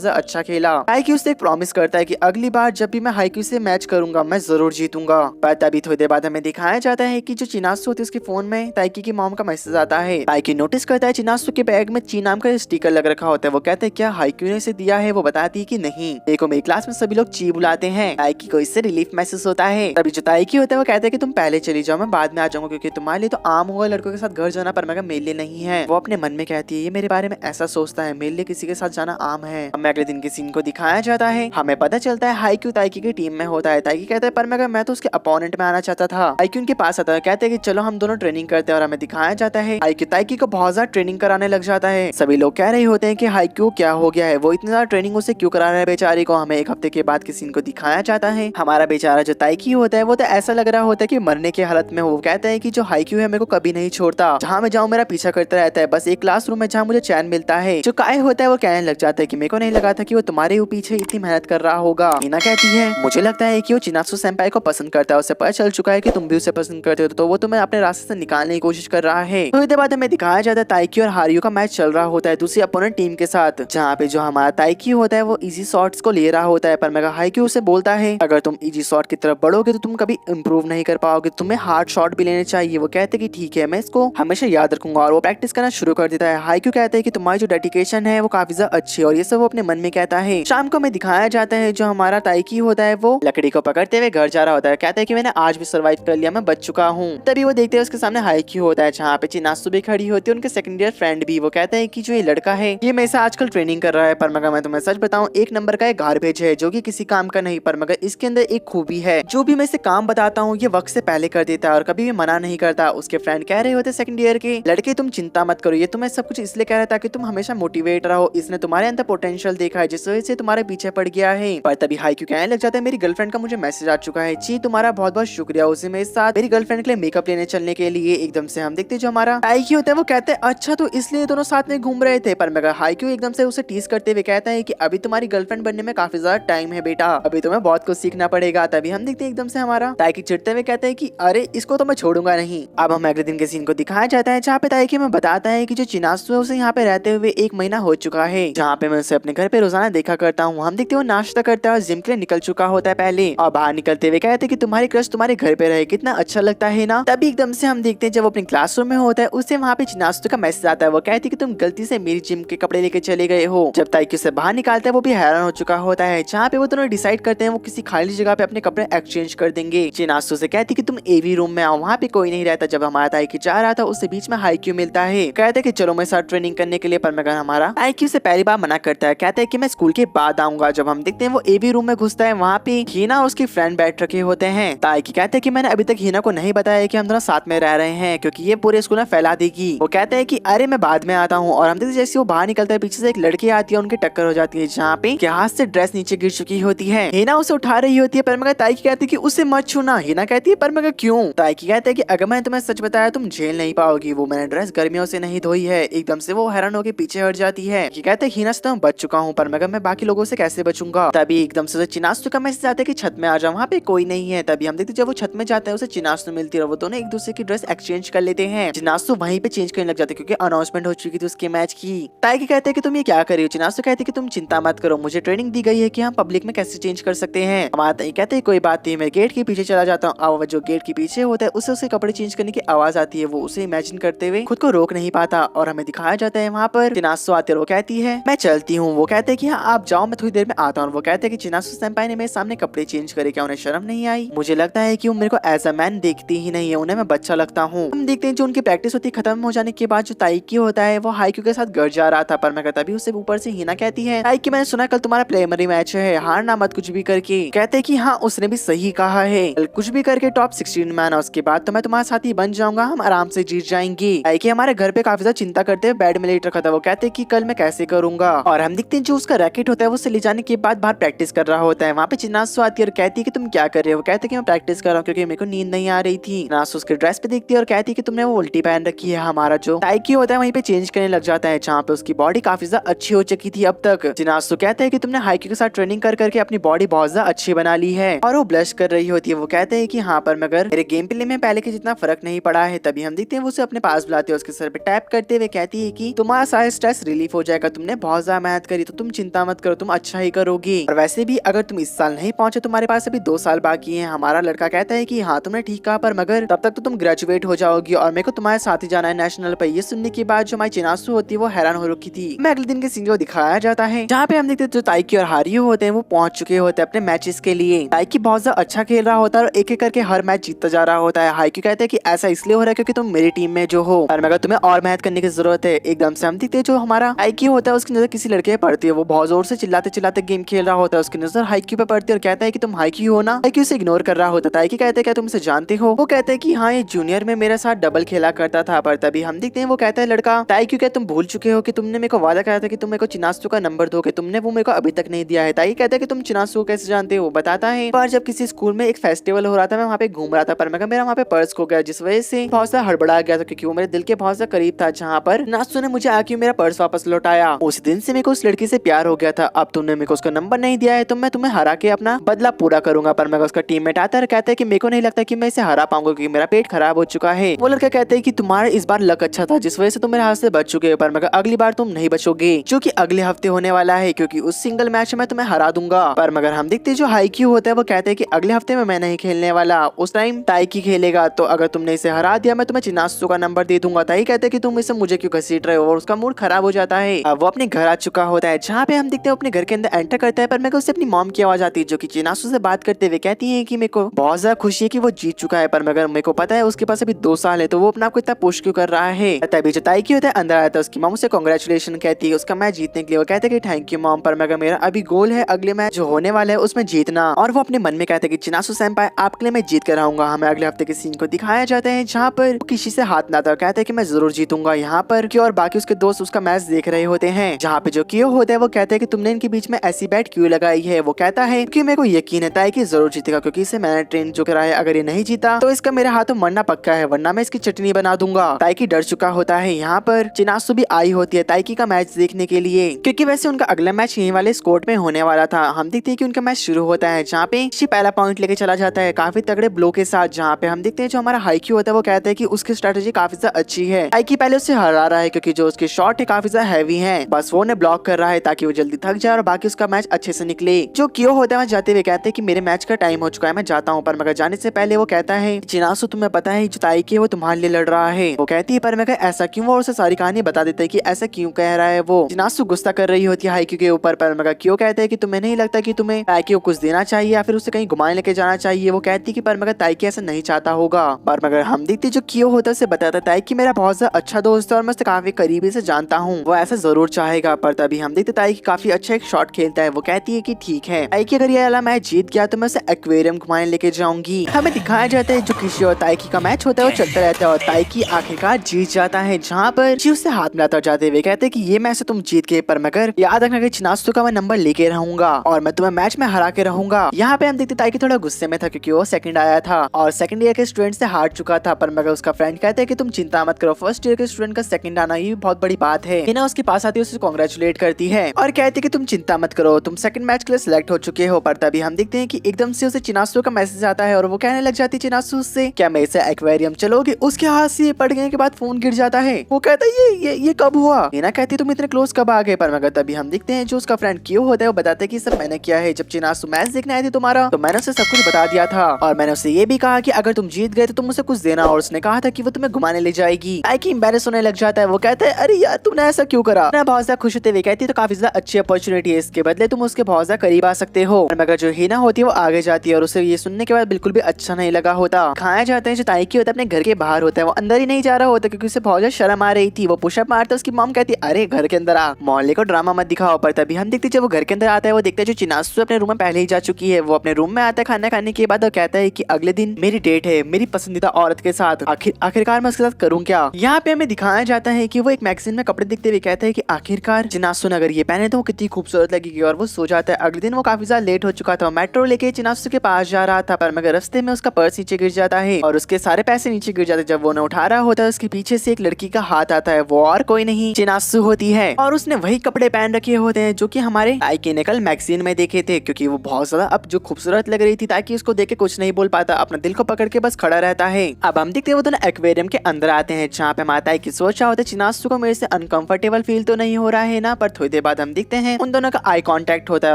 ज्यादा अच्छा खेला। ताइकी उससे एक प्रॉमिस करता है कि अगली बार जब भी मैं हाइक्यू से मैच करूंगा मैं जरूर जीतूंगा। पर तभी थोड़ी देर बाद हमें दिखाया जाता है कि जो चिनासु होती है उसके फोन में ताइकी की मॉम का मैसेज आता है। ताइकी नोटिस करता है चिनासु के बैग में ची नाम का स्टिकर लग रखा होता है। वो कहते हैं क्या हाइक्यू ने इसे दिया है? वो बताती है कि नहीं, देखो मेरी क्लास में सभी लोग ची बुलाते हैं। ताइकी को इससे रिलीफ महसूस होता है। तभी जो ताइकी होता है वो कहते हैं कि तुम पहले चली जाओ, मैं बाद में आ जाऊंगा, क्योंकि तुम्हारे लिए तो आम होगा लड़कों के साथ घर जाना, पर मगर मेरे लिए नहीं है। वो अपने मन में कहती है ये मेरे बारे में ऐसा सोचता है, मेरे लिए किसी के साथ जाना आम है। हमें अगले दिन के सीन को दिखाया जाता है। हमें पता चलता है हाइक्यू ताइकी की टीम में होता है। ताइकी कहता है पर मगर मैं तो उसके अपोनेंट में आना चाहता था। हाइक्यू उनके पास आता है, कहते हैं कि चलो हम दोनों ट्रेनिंग करते हैं और हमें दिखाया जाता है हाइक्यू ताइकी को बहुत ज्यादा ट्रेनिंग कराने लग जाता है। सभी लोग कह रहे होते हैं कि हाइक्यू क्या हो गया है, वो इतनी ज्यादा ट्रेनिंग उसे क्यों करा रहा है बेचारी को। हमें एक हफ्ते के बाद के सीन को दिखाया जाता है। हमारा बेचारा जो ताइकी होता है वो तो ऐसा लग रहा होता है कि मरने की हालत में। वो कहता है कि जो हाइक्यू है मेरे को कभी नहीं छोड़ता, जहाँ मैं जाऊँ मेरा पीछा करता रहता है, बस एक क्लासरूम है जहाँ मुझे चैन मिलता है। जो काय होता है वो कहने लग जाता है कि मेरे को नहीं लगा था कि वो तुम्हारे पीछे इतनी मेहनत कर रहा होगा। मीना कहती है मुझे लगता है कि वो चिनासु सेंपाई को पसंद करता है, उसे पता चल चुका है कि तुम भी उसे पसंद करते हो, तो वो तुम्हें अपने रास्ते से निकालने की कोशिश कर रहा है। थोड़ी देर बाद हमें दिखाया जाता है ताइकी और हारियो का मैच चल रहा होता है दूसरी अपोनेंट टीम के साथ, जहाँ पे जो हमारा ताइकी होता है वो इजी शॉट्स को ले रहा होता है, पर मगर हाइक्यू उसे बोलता है अगर तुम इजी शॉट की तरफ बढ़ोगे तो तुम कभी इंप्रूव नहीं कर पाओगे, तुम्हें हार्ड शॉट भी लेने चाहिए। वो कहते हैं कि ठीक है मैं इसको हमेशा याद रखूंगा और वो प्रैक्टिस करना शुरू कर देता है। हाइक्यू कहते हैं कि तुम्हारी जो डेडिकेशन है वो काफी ज्यादा अच्छी है और ये सब वो अपने मन में कहता है। शाम को हमें दिखाया जाता है जो हमारा ताइकी ताइकी होता है वो लकड़ी को पकड़ते हुए घर जा रहा होता है। कहता है कि मैंने आज भी सर्वाइव कर लिया, मैं बच चुका हूँ। तभी वो देखते हैं उसके सामने हाइक्यू होता है जहाँ पे चिनासु भी खड़ी होती है, उनके सेकंड ईयर फ्रेंड भी। वो कहता है कि जो ये लड़का है ये मेरे से आजकल ट्रेनिंग कर रहा है, पर मगर मैं तुम्हें सच बताऊं एक नंबर का एक गार्बेज है जो कि किसी काम का नहीं, पर मगर इसके अंदर एक खूबी है, जो भी मैं इसे काम बताता हूँ ये वक्त से पहले कर देता है और कभी भी मना नहीं करता। उसके फ्रेंड कह रहे होते सेकंड ईयर के लड़के तुम चिंता मत करो, ये तुम्हें सब कुछ इसलिए कह रहा है ताकि तुम हमेशा मोटिवेट रहो, इसने तुम्हारे अंदर पोटेंशियल देखा है जिस वजह से तुम्हारे पीछे पड़ गया है। पर तभी हाइक्यू कहने लग जाता है मेरी गर्लफ्रेंड का मुझे मैसेज आ चुका है, जी तुम्हारा बहुत बहुत शुक्रिया उसे मेरे साथ मेरी गर्लफ्रेंड के लिए मेकअप लेने चलने के लिए। एकदम से हम देखते जो हमारा हाइक्यू होता है वो कहते हैं अच्छा तो इसलिए दोनों साथ में घूम रहे थे, पर मगर हाइक्यू एकदम से उसे टीज करते हुए कहता है कि अभी तुम्हारी गर्लफ्रेंड बनने में काफी ज्यादा टाइम है बेटा, अभी तुम्हें बहुत कुछ सीखना पड़ेगा। तभी हम देखते हैं एकदम से हमारा ताइकी चिढ़ते हुए कहते हैं कि अरे इसको तो मैं छोड़ूंगा नहीं। अब हम अगले दिन के सीन को दिखाया जाता है जहाँ पे ताइकी में बताता है कि जो चिनासु है उसे यहाँ पे रहते हुए 1 महीना हो चुका है, जहाँ पे मैं उसे अपने घर पे रोजाना देखा करता हूँ। हम देखते हो नाश्ता करता है और जिम के लिए निकल चुका होता है पहले, और बाहर निकलते हुए कहते हैं कि तुम्हारी क्रश तुम्हारे घर पे रहे कितना अच्छा लगता है ना। तभी एकदम से हम देखते हैं जब वो अपने क्लासरूम में होता है उससे वहाँ पे चिनासु का मैसेज आता है, वो कहती है कि तुम गलती से मेरी जिम के कपड़े लेके चले गए हो। जब ताइकी उसे बाहर निकालता है वो भी हैरान हो चुका होता है, जहाँ पे वो दोनों डिसाइड करते हैं वो किसी खाली जगह पे अपने कपड़े एक्सचेंज कर देंगे। चिनासु से कहती कि तुम एवी रूम में आओ, वहाँ पे कोई नहीं रहता। जब हमारा ताइकी जा रहा था उससे बीच में हाइक्यू मिलता है, कहते हैं कि चलो मेरे साथ ट्रेनिंग करने के लिए, पर मगर हमारा हाइक्यू से पहली बार मना करता है, कहता है कि मैं स्कूल के बाद आऊंगा। जब हम देखते हैं वो एवी रूम में घुसता है, वहाँ पे हीना और उसकी फ्रेंड बैठ रखे होते हैं। ताइकी कहते हैं कि मैंने अभी तक हीना को नहीं बताया कि हम दोनों साथ में रह रहे हैं क्योंकि ये पूरे स्कूल में फैला देगी। वो कहते हैं कि अरे मैं बाद में आता हूँ, और हम देखते जैसे वो बाहर निकलता है पीछे से एक लड़की आती है, उनकी टक्कर हो जाती है जहाँ पे के हाथ से ड्रेस नीचे गिर चुकी होती है। हीना उसे उठा रही होती है, पर मगर ताइकी कहती है कि उसे मत छूना। हीना कहती है पर मगर क्यों? ताइकी कहते हैं कि अगर मैं तुम्हें सच बताया तुम झेल नहीं पाओगी, वो मैंने ड्रेस गर्मियों से नहीं धोई है। एकदम से वो हैरान होकर पीछे हट जाती है कि कहते हैं हीना से तो मैं बच चुका हूँ, पर मगर मैं बाकी लोगों से कैसे बचूंगा। तभी एकदम से चिनासु का मैसेज आता है कि छत में आ जाओ, वहाँ पे कोई नहीं है। तभी हम देखते जब वो छत में जाता है उसे चिनासु मिलती है और वो दोनों एक दूसरे की ड्रेस एक्सचेंज कर लेते हैं। चिनासु वहीं पे चेंज करने लग जाते क्योंकि अनाउंसमेंट हो चुकी थी उसके मैच की। ताइकी कहते हैं कि तुम ये क्या कर रही हो? चिनासु कहती है कि तुम चिंता मत करो, मुझे ट्रेनिंग दी गई है कि हम पब्लिक में कैसे चेंज कर सकते हैं। हमारा ताइकी कहते हैं कोई बात नहीं, मैं गेट के पीछे चला जाता हूँ। अब जो गेट के पीछे होता है उसे उसके कपड़े चेंज करने की आवाज आती है, वो उसे इमेजिन करते हुए खुद को रोक नहीं पाता और हमें दिखाया जाता है वहाँ पर चिनासु आते, वो कहती है मैं चलती हूँ। वो कहते हैं कि हाँ आप जाओ, मैं थोड़ी देर में आता हूँ। वो कहते हैं कि चिनासु सेंपाई ने मेरे सामने कपड़े चेंज करे, क्या उन्हें शर्म नहीं आई? मुझे लगता है कि वो मेरे को एज अ मैन देखती ही नहीं है, उन्हें मैं बच्चा लगता हूँ। हम देखते हैं जो उनकी प्रैक्टिस होती है खत्म हो जाने के बाद जो ताइकी होता है वो हाइक्यू के साथ घर जा रहा था, पर मैं तभी उसे ऊपर से हीना कहती है ताइकी मैंने सुना कल तुम्हारा प्राइमरी मैच है, हारना मत कुछ भी करके। कहते हैं कि हाँ उसने भी सही कहा है, कल कुछ भी करके टॉप 16 में आना, उसके बाद तो मैं तुम्हारा साथी बन जाऊंगा, हम आराम से जीत जाएंगे। ताइकी हमारे घर पे काफी ज्यादा चिंता करते हुए बेड में लेट रखा था, वो कहते हैं कि कल मैं कैसे करूंगा। और हम देखते हैं जो उसका रैकेट होता है वो उसे ले जाने के बाद बाहर प्रैक्टिस कर रहा होता है। वहाँ पे चिनासु आती है और कहती है कि तुम क्या कर रहे हो? वो कहते हैं कि मैं प्रैक्टिस कर रहा हूँ क्योंकि मेरे को नींद नहीं आ रही थी। चिनासु उसके ड्रेस पे देखती है और कहती है कि तुमने वो उल्टी पहन रखी है। हमारा जो ताइकी होता है वहीं पे चेंज करने लग जाता है जहाँ पे उसकी बॉडी काफी ज्यादा अच्छी हो चुकी थी अब तक। चिनासु कहते हैं कि तुमने हाइक्यू के साथ ट्रेनिंग कर करके अपनी बॉडी बहुत ज्यादा अच्छी बना ली है, और वो ब्लश कर रही होती है। वो कहते हैं कि हाँ पर मगर मेरे गेम प्ले में पहले के जितना फर्क नहीं पड़ा है। तभी हम देखते हैं वो उसे अपने पास बुलाते हैं, उसके सर पे टैप करते हुए कहती है कि तुम्हारा सारा स्ट्रेस रिलीफ हो जाएगा, तुमने बहुत ज्यादा मेहनत करी तो तुम चिंता मत करो, तुम अच्छा ही करोगी। और वैसे भी अगर तुम इस साल नहीं पहुंचे तुम्हारे पास अभी 2 साल बाकी है। हमारा लड़का कहता है कि हाँ तुमने ठीक कहा, पर मगर तब तक तो तुम ग्रेजुएट हो जाओगी और मेरे को तुम्हारे साथ ही जाना है नेशनल पे। ये सुनने के बाद जो हमारी चिनासु होती है वो हैरान हो रखी थी। मैं अगले दिन के सीन को दिखाया जाता है जहाँ पे हम देखते हैं जो ताइकी और हारियो होते हैं वो पहुंच चुके होते हैं अपने मैचेस के लिए। ताइकी बहुत ज्यादा अच्छा खेल रहा होता है और एक एक करके हर मैच जीतता जा रहा होता है। हाइक्यू कहते हैं कि ऐसा इसलिए हो रहा है क्योंकि तुम मेरी टीम में जो हो, और मगर तुम्हें और मेहनत करने की जरूरत है। एकदम से हम देखते हैं जो हमारा हाइक्यू होता है उसकी नजर किसी लड़के पे पड़ती है, वो बहुत जोर से चिल्लाते चिल्लाते गेम खेल रहा होता है, उसकी नजर हाइक्यू पे पड़ती है और कहता है कि तुम हाइक्यू हो ना। हाइक्यू उसे इग्नोर कर रहा होता है। ताइकी कहते हैं क्या तुम इसे जानते हो? वो कहते हैं कि हाँ ये जूनियर में मेरे साथ डबल खेला करता था। पर तभी हम देखते हैं वो कहता है लड़का ताइकी क्या तुम भूल चुके हो कि तुमने मेरे को वादा किया था कि तुम मेरे को चिनासु का नंबर दोगे, तुमने वो मेरे को अभी तक नहीं दिया है। ताइकी कहता है कि तुम चिनासु को कैसे जानते हो? बताता है पर जब किसी स्कूल में एक फेस्टिवल हो रहा था मैं वहाँ पे घूम रहा था, पर मगर मेरा वहाँ पे पर्स खो गया जिस वजह से बहुत सा हड़बड़ा गया था क्योंकि वो मेरे दिल के बहुत सा करीब था, जहाँ पर चिनासु ने मुझे आके मेरा पर्स वापस लौटाया। उस दिन से मेरे को उस लड़की से प्यार हो गया था। अब तुमने मेरे को उसका नंबर नहीं दिया है तो मैं तुम्हें हरा के अपना बदला पूरा करूंगा। पर मगर उसका टीममेट आता है कहता है कि मेरे को नहीं लगता कि मैं इसे हरा पाऊंगा क्योंकि मेरा पेट खराब हो चुका है। वो लड़का कहता है कि तुम्हारा इस बार लक अच्छा था जिस वजह से तुम मेरे हाथ से बच चुके हो, पर मगर अगली बार तुम नहीं बचोगे जो कि अगले हफ्ते होने वाला है क्योंकि उस सिंगल मैच में तुम्हें हरा दूंगा। पर मगर हम देखते जो हाइक्यू होता है वो कहते हैं कि अगले हफ्ते में मैं नहीं खेलने वाला, उस टाइम ताइकी खेलेगा, तो अगर तुमने इसे हरा दिया मैं तुम्हें चिनासु का नंबर दे दूंगा। ताइकी कहते हैं कि तुम इसे मुझे क्यों घसीट रहे हो, और उसका मूड खराब हो जाता है। अब वो अपने घर आ चुका होता है जहाँ पे हम देखते हैं अपने घर के अंदर एंटर करता है, पर मैं उसे अपनी मॉम की आवाज आती है जो कि चिनासु से बात करते हुए कहती है कि मेरे को बहुत ज्यादा खुशी है कि वो जीत चुका है, पर मगर मेरे को पता है उसके पास अभी 2 साल है, तो वो अपने आप को इतना पुश क्यों कर रहा है। तभी जो ताइकी होता है अंदर आता है, उसकी मॉम उसे कांग्रेचुलेशन कहती है उसका मैच जीतने के लिए। वो कहते हैं कि थैंक यू मॉम, पर मगर मेरा अभी गोल है अगले मैच जो होने वाला है उसमें जीतना। और वो अपने मन में कहते हैं कि चिनासु सेंपाई आपके लिए मैं जीत कर आऊंगा। हमें अगले हफ्ते के सीन को दिखाया जाता है जहाँ पर वो किसी से हाथ मिलाता है, कहते हैं कि मैं जरूर जीतूंगा यहाँ पर कि और बाकी उसके दोस्त उसका मैच देख रहे होते हैं। जहाँ पे जो कियो होता है वो कहते हैं कि तुमने इनके बीच में ऐसी बैट क्यों लगाई है। वो कहता है कि मेरे को यकीन है कि जरूर जीतेगा, क्योंकि इसे मैंने ट्रेन जो करा है, अगर ये नहीं जीता तो इसका मेरे हाथों मरना पक्का है, वरना मैं इसकी चटनी बना दूंगा। ताइकी डर चुका होता है। यहाँ पर चिनासु भी आई होती है ताइकी का मैच देखने के लिए, क्योंकि वैसे उनका अगला मैच यहीं वाले स्कोर में होने वाला था। हम देखते हैं कि उनका मैच शुरू होता है जहाँ पे शी पहला पॉइंट लेके चला जाता है काफी तगड़े ब्लो के साथ। जहाँ पे हम देखते हैं जो हमारा हाइक्यू होता है वो कहता है कि उसकी स्ट्रेटेजी काफी ज्यादा अच्छी है। ताइकी पहले उससे हरा रहा है क्योंकि जो उसके शॉट है काफी ज्यादा हैवी है, बस वो उन्हें ब्लॉक कर रहा है ताकि वो जल्दी थक जाए और बाकी उसका मैच अच्छे से निकले। जो कियो होता है जाते हुए कहते हैं कि मेरे मैच का टाइम हो चुका है, मैं जाता हूँ। पर मगर जाने से पहले वो कहता है चिनासु तुम्हें पता है जो ताइकी है वो तुम्हारे लिए लड़ रहा है। वो कहती है पर मगर ऐसा क्यों, वो उसे सारी कहानी बता देता है कि ऐसा क्यों कह रहा है। वो चिनासु गुस्सा कर रही होती है हाइक्यू के ऊपर, पर मगर क्यों कहते हैं कि तुम्हें नहीं लगता कि तुम्हें ताइकी को कुछ देना चाहिए या फिर उसे कहीं घुमाने लेके जाना चाहिए। वो कहती है कि पर मगर ताइकी ऐसा नहीं चाहता होगा। पर मगर हम देखते जो कियो होता है उसे बताता है ताइकी मेरा बहुत ज्यादा अच्छा दोस्त है और मैं उसे काफी करीबी से जानता हूँ, वो ऐसा जरूर चाहेगा। पर तभी हम देखते ताइकी काफी अच्छा एक शॉट खेलता है। वो कहती है कि ठीक है ताइकी, अगर ये वाला मैच जीत गया तो मैं उसे एक्वेरियम घुमाने लेके जाऊंगी। हमें दिखाया जाता है जो किसी और ताइकी का मैच होता है वो चलता रहता है और ताइकी आखिरकार जीत जाता है, जहाँ पर शी उससे हाथ मिलाता जाते हुए कहते हैं कि ये मैच तुम जीत गए, पर मगर याद रखना कि चिनासु का मैं नंबर लेके रहूंगा और मैं तुम्हें मैच में हरा के रहूंगा। यहाँ पे हम देखते ताइकी थोड़ा गुस्से में था क्योंकि वो सेकंड आया था और सेकंड ईयर के स्टूडेंट से हार चुका था। पर मगर उसका फ्रेंड कहते हैं कि तुम चिंता मत करो, फर्स्ट ईयर के स्टूडेंट का सेकंड आना ये बहुत बड़ी बात है। हिना उसके पास आती है, उसे कांग्रेचुलेट करती है और कहती है कि तुम चिंता मत करो, तुम सेकंड मैच के लिए सिलेक्ट हो चुके हो। पर तभी हम देखते हैं कि एकदम से उसे चिनासु का मैसेज आता है और वो कहने लग जाती है चिनासु से क्या मेरे से एक्वेरियम चलोगे। उसके हाथ से पड़ गए के बाद फोन गिर जाता है। वो कहता है ये कब हुआ। हिना कहती है तुम इतने क्लोज कब आ गए। पर मगर तभी हम देखते हैं जो उसका फ्रेंड क्यों होता है वो बताते हैं कि सब मैंने किया है। जब चिनासु मैच देखने आई थी तुम्हारा तो मैंने उसे सब कुछ बता दिया था और मैंने उसे ये भी कहा कि अगर तुम जीत गए तो तुम उसे कुछ देना, और उसने कहा था कि वो तुम्हें घुमाने ले जाएगी। ताइकी एम्बैरेस होने लग जाता है। वो कहता है अरे यार तुमने ऐसा क्यों करा। मैं बहुत ज्यादा खुश होते हुए कहती है तो काफी ज्यादा अच्छी अपॉर्चुनिटी है, इसके बदले तुम उसके बहुत ज्यादा करीब आ सकते हो। मगर जो हिना होती है वो आगे जाती है और उसे ये सुनने के बाद बिल्कुल भी अच्छा नहीं लगा होता। खाया जाता है जो ताइकी होता है अपने घर के बाहर होता है, वो अंदर ही नहीं जा रहा होता क्योंकि उसे बहुत ज्यादा शर्म आ रही थी। वो पुशअप मारता है, उसकी मॉम कहती है अरे घर के अंदर आ, मोहल्ले को ड्रामा मत दिखाओ। पर तभी हम देखते जब वो घर के अंदर आता है वो देखता है जो चिनासु अपने रूम में पहले ही जा चुकी है। वो अपने रूम में आता है खाना खाने के बाद और कहता है कि अगले दिन मेरी डेट है मेरी पसंदीदा औरत के साथ, आखिरकार मैं उसके साथ करूँ क्या। यहाँ पे हमें दिखाया जाता है कि वो एक मैगजीन में कपड़े देखते हुए कहता है कि आखिरकार चिनासु ने अगर ये पहने तो वो कितनी खूबसूरत लगेगी, और वो सो जाता है। अगले दिन वो काफी ज्यादा लेट हो चुका था, मेट्रो लेके चिनासु के पास जा रहा था, पर मगर रास्ते में उसका पर्स नीचे गिर जाता है और उसके सारे पैसे नीचे गिर जाते हैं। जब वो उन्हें उठा रहा होता है उसके पीछे से एक लड़की का हाथ आता है, वो और कोई नहीं चिनासु होती है और उसने वही कपड़े पहन रखे होते हैं जो कि हमारे ताइकी ने कल मैगजीन में देखे थे। क्योंकि वो बहुत ज्यादा अब जो खूबसूरत लग रही थी ताकि उसको देख के कुछ नहीं बोल पाता, अपना दिल को पकड़ के बस खड़ा रहता है। अब हम देखते हैं वो दोनों एक्वेरियम के अंदर आते हैं जहाँ पे माता की सोच रहा होता है चिनासु को मेरे से अनकंफर्टेबल फील तो नहीं हो रहा है ना। पर थोड़ी देर बाद हम देखते हैं उन दोनों का आई कांटेक्ट होता है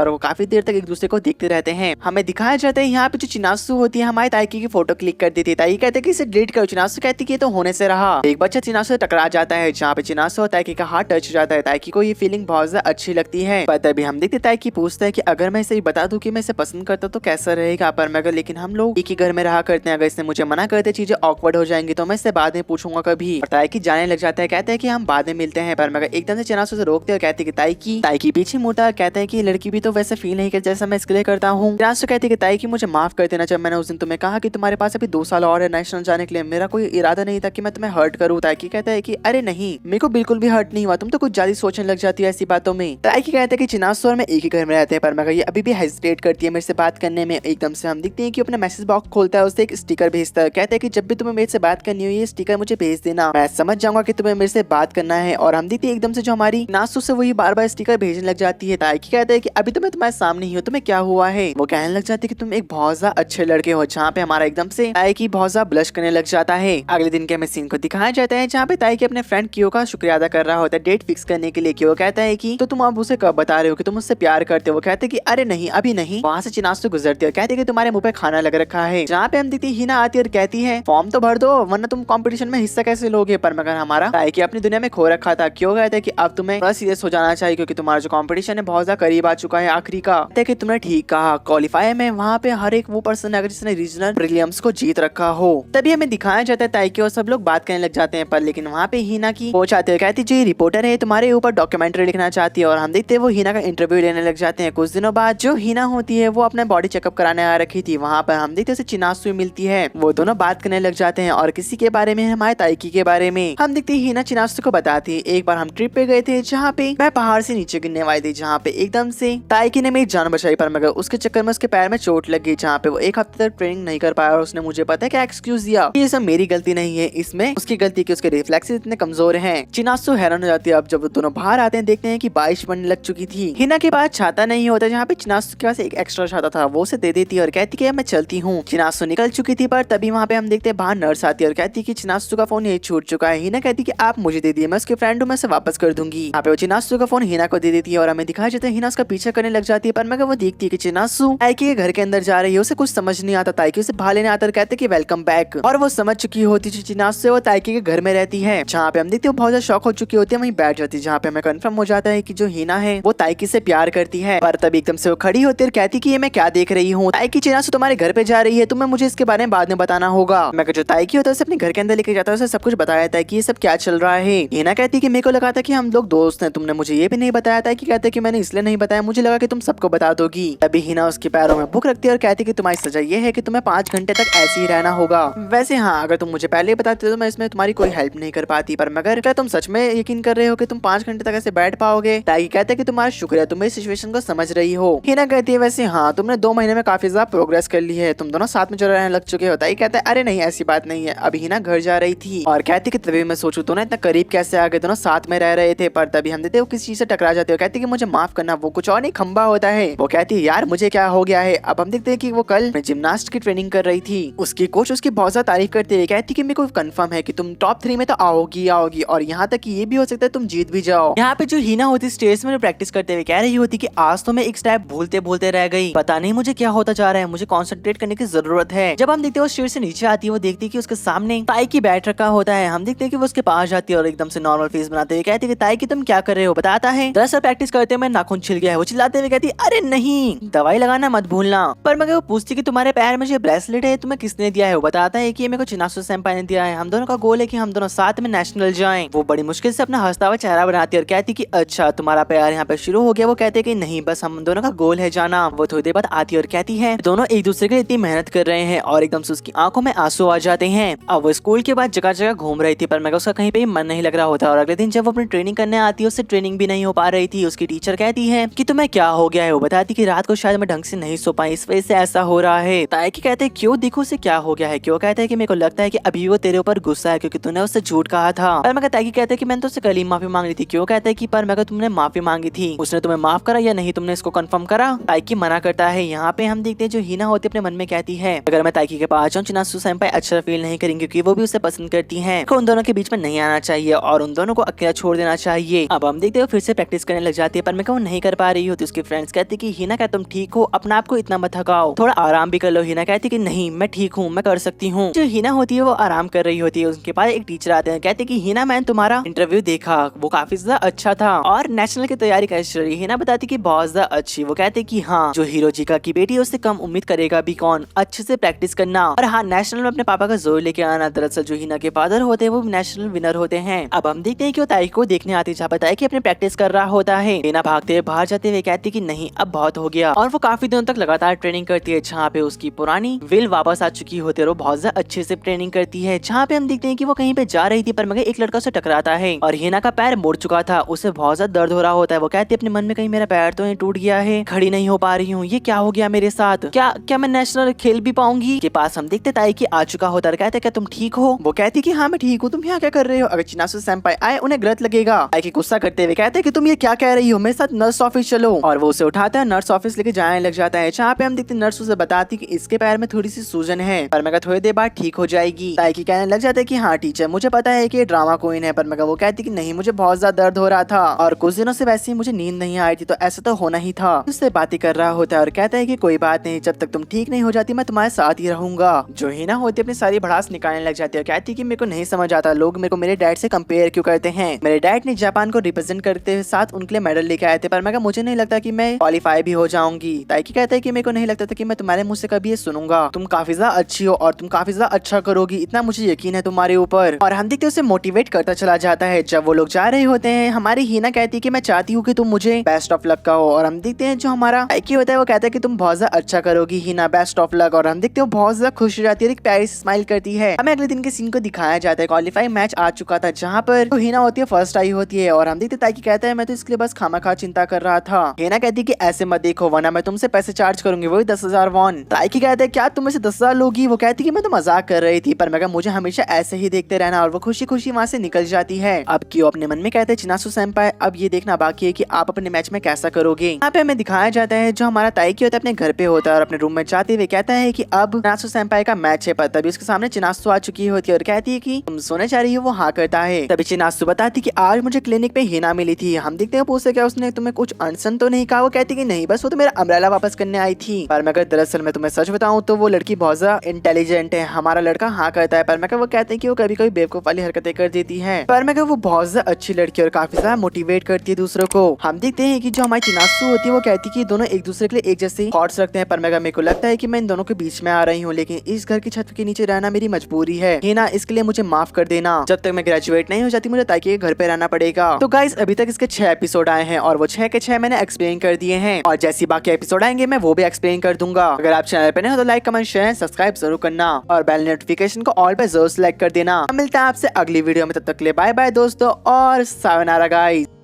और वो काफी देर तक एक दूसरे को देखते रहते हैं। हमें दिखाया जाता है यहाँ पे जो चिनासु होती है हमारी ताइकी की फोटो क्लिक कर देती है। ताइकी कहते हैं कि इसे डिलीट करो, चिनासु कहती है कि तो होने से रहा। एक बच्चा चिनासु से टकरा जाता है जहाँ पे चिनासु और ताइकी का हाथ टच हो जाता है। ताइकी को ये फीलिंग बहुत ज्यादा अच्छी लगती है। पर तभी हम देखते ताइकी पूछता है कि अगर मैं इसे बता दूं कि मैं इसे पसंद करता तो कैसा रहेगा। पर मगर लेकिन हम लोग एक ही घर में रहा करते हैं, अगर इसने मुझे मना करते चीजें ऑकवर्ड हो जाएंगी तो मैं इससे बाद में पूछूंगा कभी। और ताइकी जाने लग जाता है, कहता है कि हम बाद में मिलते हैं। पर मगर एकदम से चिनासु से रोकते और कहते हैं कि ताइकी पीछे मुड़ता कहता है कि लड़की भी तो वैसे फील नहीं करती जैसा मैं इसके लिए करता हूँ। चिनासु कहती है कि ताइकी मुझे माफ कर देना, जब मैंने उस दिन तुम्हें कहा कि तुम्हारे पास अभी 2 साल और है नेशनल जाने के लिए, मेरा कोई इरादा नहीं था कि मैं तुम्हें हर्ट करूँ। ताइकी कहता है कि अरे नहीं मेरे को बिल्कुल भी हर्ट नहीं हुआ, तुम तो कुछ ज्यादा सोचने लग जाती है ऐसी बातों में। ताइकी कहता है कि चिनासु और मैं एक ही घर में रहते हैं, पर मगर ये अभी भी हेजिटेट करती है मेरे से बात करने में। एकदम से हम देखते हैं कि अपना मैसेज बॉक्स खोलता है, उससे एक स्टिकर भेजता है, कहता है कि जब भी तुम्हें मेरे से बात करनी हो ये स्टिकर मुझे भेज देना, मैं समझ जाऊंगा कि तुम्हें मेरे से बात करना है। और हम देखते हैं एकदम से जो हमारी नासु से वही बार बार स्टिकर भेजने लग जाती है। ताइकी कहता है कि अभी तो मैं तुम्हारे सामने ही हूँ, तुम्हें क्या हुआ है। वो कहने लग जाती है कि तुम एक बहुत ज्यादा अच्छे लड़के हो, जहाँ पे हमारा एकदम से ताइकी बहुत ज्यादा ब्लश करने लग जाता है। अगले दिन के हमें सीन को दिखाया जाता है जहाँ पे ताइकी अपने फ्रेंड कियो का शुक्रिया अदा कर रहा होता है डेट फिक्स करने के लिए। कियो कहता है कि तो तुम अब उसे कब बता रहे हो कि तुम उससे प्यार करते हो। वो कहते हैं कि अरे नहीं अभी नहीं। वहाँ से चिनासु गुजरती है, कहते हैं कि तुम्हारे मुंह पे खाना लग रखा है। जहाँ पे हम देखते हिना आती है और कहती है फॉर्म तो भर दो वरना तुम कंपटीशन में हिस्सा कैसे लोगे। पर मगर हमारा ताइकी अपनी दुनिया में खो रखा था। क्यों कहते हैं कि अब तुम्हें थोड़ा सीरियस हो जाना चाहिए क्योंकि तुम्हारा जो कंपटीशन है बहुत ज्यादा करीब आ चुका है आखिरी का। कि तुमने ठीक कहा, क्वालिफायर में वहाँ पे हर एक वो पर्सन अगर जिसने रीजनल प्रीलिम्स को जीत रखा हो तभी हमें दिखाया जाता है ताकि और सब लोग बात करने लग जाते हैं। पर लेकिन वहाँ पे हिना की वो चाहते हैं, कहती जो रिपोर्टर है तुम्हारे ऊपर डॉक्यूमेंट्री लिखना चाहती है, और हम देखते हैं वो हिना का इंटरव्यू लेने लग जाते हैं। कुछ दिनों बाद जो हिना होती है वो अपना बॉडी चेकअप कराने आ रखी थी, वहाँ पर हम देखते हैं चिनासु मिलती है, वो दोनों बात करने लग जाते हैं और किसी के बारे में, हमारे ताइकी के बारे में। हम देखते हैं हिना चिनासु को बताती है एक बार हम ट्रिप पे गए थे जहाँ पे मैं पहाड़ से नीचे गिरने वाली थी, जहाँ पे एकदम से ताइकी ने मेरी जान बचाई, पर मगर उसके चक्कर में उसके पैर में चोट लग गई, जहाँ पे वो एक हफ्ते तक ट्रेनिंग नहीं कर पाया और उसने मुझे पता है क्या एक्सक्यूज दिया, ये सब मेरी गलती नहीं है, इसमें उसकी गलती कि उसके रिफ्लेक्सेस इतने कमजोर हैं। चिनासु हैरान हो जाती है। अब जब वो दोनों बाहर आते हैं देखते हैं कि बारिश पड़ने लग चुकी थी। हिना के पास छाता नहीं होता, जहाँ पे चिनासु के पास एक एक्स्ट्रा छाता था, वो उसे दे देती है और कहती कि मैं चलती हूँ। चिनासु निकल चुकी थी, पर तभी वहाँ पे हम देखते हैं बाहर नर्स आती है और कहती कि चिनासु का फोन ये छूट चुका है। हिना कहती कि आप मुझे दे दिए, मैं उसके फ्रेंड हूँ, मैं उसे वापस कर दूंगी। यहाँ पे वो चिनासु का फोन हिना को दे देती है और हमें दिखाया जाता है हिना उसका पीछा करने लग जाती है, पर मगर वो देखती है कि चिनासु ताइकी के घर के अंदर जा रही है, उसे कुछ समझ नहीं आता। ताइकी उसे बाहर लेने आता है, कहते कि वेलकम बैक, और वो समझ चुकी होती है चिनासु से वो ताइकी के घर में रहती है। जहाँ पे हम देखते हैं बहुत ज्यादा शौक हो चुकी होती है, वहीं बैठ जाती है, जहाँ पे हमें कंफर्म हो जाता है कि जो हिना है वो ताइकी से प्यार करती है। पर तभी एकदम से वो खड़ी होती है और कहती कि ये मैं क्या देख रही हूँ, ताइकी चिनासु तुम्हारे घर पे जा रही है, तुम्हें मुझे इसके बारे में बाद में बताना होगा। मैं जो ताइकी होता है उसे अपने घर के अंदर लेके जाता है, उसे सब कुछ बताया था कि ये सब क्या चल रहा है। हिना कहती है कि मेरे को लगा था कि हम लोग दोस्त हैं, तुमने मुझे ये भी नहीं बताया था, कि कहते कि मैंने इसलिए नहीं बताया, मुझे लगा कि तुम सबको बता दोगी। तभी हिना उसके पैरों में बुक रखती है और कहती कि तुम्हारी सजा ये है कि तुम्हें 5 घंटे तक ऐसे ही रहना होगा। वैसे हाँ, अगर तुम मुझे पहले बताते तो मैं इसमें तुम्हारी कोई हेल्प नहीं कर पाती, पर मगर क्या तुम सच में यकीन कर रहे हो कि तुम 5 घंटे तक ऐसे बैठ पाओगे? ताकि कहते कि तुम्हारा शुक्र है, तुम इस सिचुएशन को समझ रही हो। हिना कहती है वैसे हाँ, तुमने 2 महीने में काफी ज्यादा प्रोग्रेस कर ली है, तुम दोनों साथ में चल रहने लग चुके हो। ताकि कहता है अरे नहीं ऐसी बात नहीं है, अभी हिना घर जा रही थी और कहती कि तभी मैं सोचू तो ना इतना करीब कैसे आ गए, दोनों साथ में रह रहे थे। पर तभी हम देते वो किसी चीज से टकरा जाते हो, कहती कि मुझे माफ करना, वो कुछ और नहीं खंबा होता है। वो कहती है यार मुझे क्या हो गया है। अब हम देखते हैं कि वो कल जिम्नास्ट की ट्रेनिंग कर रही थी, उसकी कोच उसकी बहुत ज्यादा तारीफ करते हुए कहती कि मेरे को कंफर्म है कि तुम टॉप 3 में तो आओगी और यहाँ तक कि ये भी हो सकता है तुम जीत भी जाओ। यहाँ पे जो हिना होती स्टेज में प्रैक्टिस करते हुए कह रही होती कि आज तो मैं एक स्टेप भूलते भूलते रह गई, पता नहीं मुझे क्या होता जा रहा है, मुझे कॉन्सेंट्रेट करने की जरूरत है। जब हम देखते हैं वो स्टेज से नीचे आती है, वो देखती है कि उसके सामने ताइकी बैठ रखा होता है। हम देखते हैं कि वो उसके पास जाती है और एकदम से नॉर्मल फेस बनाते हुए कहती है कि ताइकी तुम क्या कर रहे हो? बताता है दरअसल प्रैक्टिस करते हुए नाखून छिल गया है। वो चिल्लाते हुए कहती अरे नहीं, दवाई लगाना मत भूलना। पर मगर वो पूछती कि तुम्हारे पैर में जो ब्रेसलेट है तुम्हें किसने दिया है? वो बताता है कि ये मेरे को चिनासु सेंपाई ने दिया है, हम दोनों का गोल है कि हम दोनों साथ में नेशनल जाएं। वो बड़ी मुश्किल से अपना हंसता हुआ चेहरा बनाती है और कहती कि अच्छा तुम्हारा प्यार यहाँ पे शुरू हो गया। वो कहते कि नहीं, बस हम दोनों का गोल है जाना। वो थोड़ी देर बाद आती है और कहती है दोनों एक दूसरे के लिए इतनी मेहनत कर रहे हैं, और एकदम से उसकी आंखों में आंसू आ जाते हैं। अब वो स्कूल के बाद जगह जगह घूम रही थी, पर मगर उसका कहीं पे मन नहीं लग रहा होता। और अगले दिन जब वो अपनी ट्रेनिंग करने आती है, उससे ट्रेनिंग भी नहीं हो पा रही थी। उसकी टीचर कहती है कि तुम्हें क्या हो गया है? वो बताती कि रात को शायद मैं ढंग से नहीं सो पाई, इस वजह से ऐसा हो रहा है। ताइकी कहते हैं क्यों, देखो उसे क्या हो गया है? क्यों कहता है कि मेरे को लगता है कि अभी वो तेरे ऊपर गुस्सा है क्योंकि तूने उससे झूठ कहा था। पर मगर ताइकी कहते हैं कि मैंने तो उससे कल ही माफी मांग ली थी। क्यों कहता है कि पर मगर तुमने माफी मांगी थी, उसने तुम्हें माफ करा या नहीं, तुमने इसको कंफर्म करा? ताइकी मना करता है। यहाँ पे हम देखते हैं जो हिना होती है अपने मन में कहती है अगर मैं ताइकी के पास जाऊँ चिनासु सेंपाई अच्छा फील नहीं करेंगे, क्योंकि वो भी उसे पसंद करती है। उन दोनों के बीच में नहीं आना चाहिए और उन दोनों को अकेला छोड़ देना चाहिए। अब हम देखते हैं फिर से प्रैक्टिस करने लग जाती है, पर मैं वो नहीं कर पा रही होती। उसके फ्रेंड्स कहते कि हिना क्या तुम ठीक हो? अपना आप को इतना मत थकाओ, थोड़ा आराम भी कर लो। हिना कहती कि नहीं मैं ठीक हूँ, मैं कर सकती हूँ। जो हिना होती है वो आराम कर रही होती है, उसके पास एक टीचर आते हैं, कहते कि हिना मैंने तुम्हारा इंटरव्यू देखा, वो काफी ज्यादा अच्छा था और नेशनल की तैयारी कैसी चल रही है? हिना बताती कि बहुत ज्यादा अच्छी। वो कहते कि हाँ, जो हिरोजिका की बेटी है उससे कम उम्मीद करेगा भी कौन, अच्छे से प्रैक्टिस करना और हाँ नेशनल में अपने पापा का जोर लेके आना। दरअसल जो हिना के फादर होते हैं वो नेशनल विनर होते हैं। अब हम देखते हैं कि वो ताइकी को देखने आती है, जहाँ बताया कि अपने प्रैक्टिस कर रहा होता है। हिना भागते हुए बाहर जाते हुए कहती कि नहीं अब बहुत हो गया, और वो काफी दिनों तक लगातार ट्रेनिंग करती है, जहाँ पे उसकी पुरानी विल वापस आ चुकी होती है और वो बहुत ज्यादा अच्छे से ट्रेनिंग करती है। जहाँ पे हम देखते हैं कि वो कहीं पे जा रही थी, पर मगर एक लड़का उसे टकराता है और हिना का पैर मुड़ चुका था, उसे बहुत ज्यादा दर्द हो रहा होता है। वो कहती है अपने मन में कहीं मेरा पैर तो नहीं टूट गया है, खड़ी नहीं हो पा रही हूँ, ये क्या हो गया मेरे साथ, क्या मैं नेशनल खेल भी पाऊंगी? के पास हम देखते ताइकी आ चुका होता है, कहते क्या तुम ठीक हो? वो कहती कि हाँ मैं ठीक हूँ, तुम यहाँ क्या कर रहे हो? अगर चिनासु सेंपाई आए उन्हें गलत लगेगा। ताइकी गुस्सा करते हुए कहते कि तुम ये क्या कह रही हो, मेरे साथ नर्स ऑफिस चलो। और वो उसे उठाता है, नर्स ऑफिस लेके जाने लग जाता है, जहाँ पे हम देखते नर्स उसे बताती कि इसके पैर में थोड़ी सी सूजन है, पर मगर थोड़ी देर बाद ठीक हो जाएगी। ताइकी कहने लग जाता है कि हाँ टीचर मुझे पता है कि ये ड्रामा क्वीन है, पर मगर वो कहती कि नहीं मुझे बहुत ज्यादा दर्द हो रहा था और कुछ दिनों से वैसे ही मुझे नींद नहीं आई थी, तो ऐसा तो होना ही था। उससे बातें कर रहा होता है और कहता है कि कोई बात नहीं, जब तक तुम ठीक नहीं हो जाती मैं तुम्हारे साथ ही रहूंगा। जो हिना होती अपनी सारी भड़ास निकालने लग जाती है और कहती कि मेरे को नहीं समझ आता लोग मेरे को मेरे डैड से कंपेयर क्यों करते हैं। मेरे डैड ने जापान को रिप्रेजेंट करते हुए साथ उनके लिए मेडल लेके आए थे, पर मगर मुझे नहीं लगता कि मैं क्वालिफाई भी हो जाऊंगी। ताइकी कहता है कि मेरे को नहीं लगता था कि मैं तुम्हारे मुंह से कभी ये सुनूंगा, तुम काफी ज्यादा अच्छी हो और तुम काफी ज्यादा अच्छा करोगी, इतना मुझे यकीन है तुम्हारे ऊपर। और हम देखते हैं उसे मोटिवेट करता चला जाता है। जब वो लोग जा रहे होते हैं, हमारी हीना कहती है कि मैं चाहती हूँ कि तुम मुझे बेस्ट ऑफ लक कहो। और हम देखते हैं जो हमारा ताइकी होता है वो कहता है कि तुम बहुत ज्यादा अच्छा करोगी हीना, बेस्ट ऑफ लक। और हम देखते हैं बहुत ज्यादा खुश हो जाती है, एक प्यारी स्माइल करती है। हमें अगले दिन के सीन को दिखाया जाता है। क्वालिफाई मैच आ चुका था जहाँ पर हीना होती है फर्स्ट आई होती है। और हम देखते ताइकी कहता है मैं तो इसके लिए बस खामा चिंता कर रहा था। हीना कहती है कि ऐसे मत देखो वरना मैं तुमसे पैसे चार्ज करूंगी, वही 10,000 वॉन। ताइकी कहता है क्या तुम में से 10,000 लोगी? वो कहती है कि मैं तो मजाक कर रही थी, पर मैं कहा मुझे हमेशा ऐसे ही देखते रहना। और वो खुशी खुशी वहाँ से निकल जाती है। अब क्यों अपने मन में कहते हैं चिनासु सेंपाई अब ये देखना बाकी है कि आप अपने मैच में कैसा करोगे। यहाँ पे हमें दिखाया जाता है जो हमारा ताइकी होता है अपने घर पे होता है और अपने रूम में जाते हुए कहता है कि अब चिनासु सेंपाई का मैच है। पर तभी उसके सामने चिनासु आ चुकी होती है और कहती है कि तुम सोने जा रही हो। वो हाँ करता है। तभी चिनासु बताती कि आज मुझे क्लिनिक पे हीना मिली थी। हम देखते हैं पूछते क्या उसने तुम्हें कुछ अनसन तो नहीं कहा? वो कहती कि नहीं, बस वो तो मेरा अम्ब्रेला वापस करने आई थी। पर मैं दरअसल मैं तुम्हें सच बताऊं तो वो लड़की बहुत ज्यादा इंटेलिजेंट है। हमारा लड़का हाँ करता है, पर मैं वो कहते हैं कि वो कभी कभी बेवकूफ वाली हरकतें कर देती है। पर मैं वो बहुत ज्यादा अच्छी लड़की और काफी ज्यादा मोटिवेट करती है दूसरों को। हम देखते हैं कि जो हमारी चिनासु होती है वो कहती है कि दोनों एक दूसरे के लिए एक जैसे थॉट्स रखते हैं। पर मेरे को लगता है कि मैं इन दोनों के बीच में आ रही हूँ, लेकिन इस घर की छत के नीचे रहना मेरी मजबूरी है हीना, इसके लिए मुझे माफ कर देना। जब तक मैं ग्रेजुएट नहीं हो जाती मुझे ताइकी के घर पे रहना पड़ेगा। तो गाइस अभी तक इसके 6 एपिसोड आए हैं और वो 6 के 6 मैंने एक्सप्लेन कर दिए हैं और जैसी बाकी एपिसोड आएंगे मैं वो भी एक्सप्लेन कर दूंगा। अगर आप चैनल पे नए हो तो लाइक कमेंट शेयर सब्सक्राइब जरूर करना और बेल नोटिफिकेशन को ऑल पे जरूर सेलेक्ट कर देना। मिलता है आपसे अगली वीडियो में, तब तक के लिए बाय बाय दोस्तों और सायोनारा गाइस।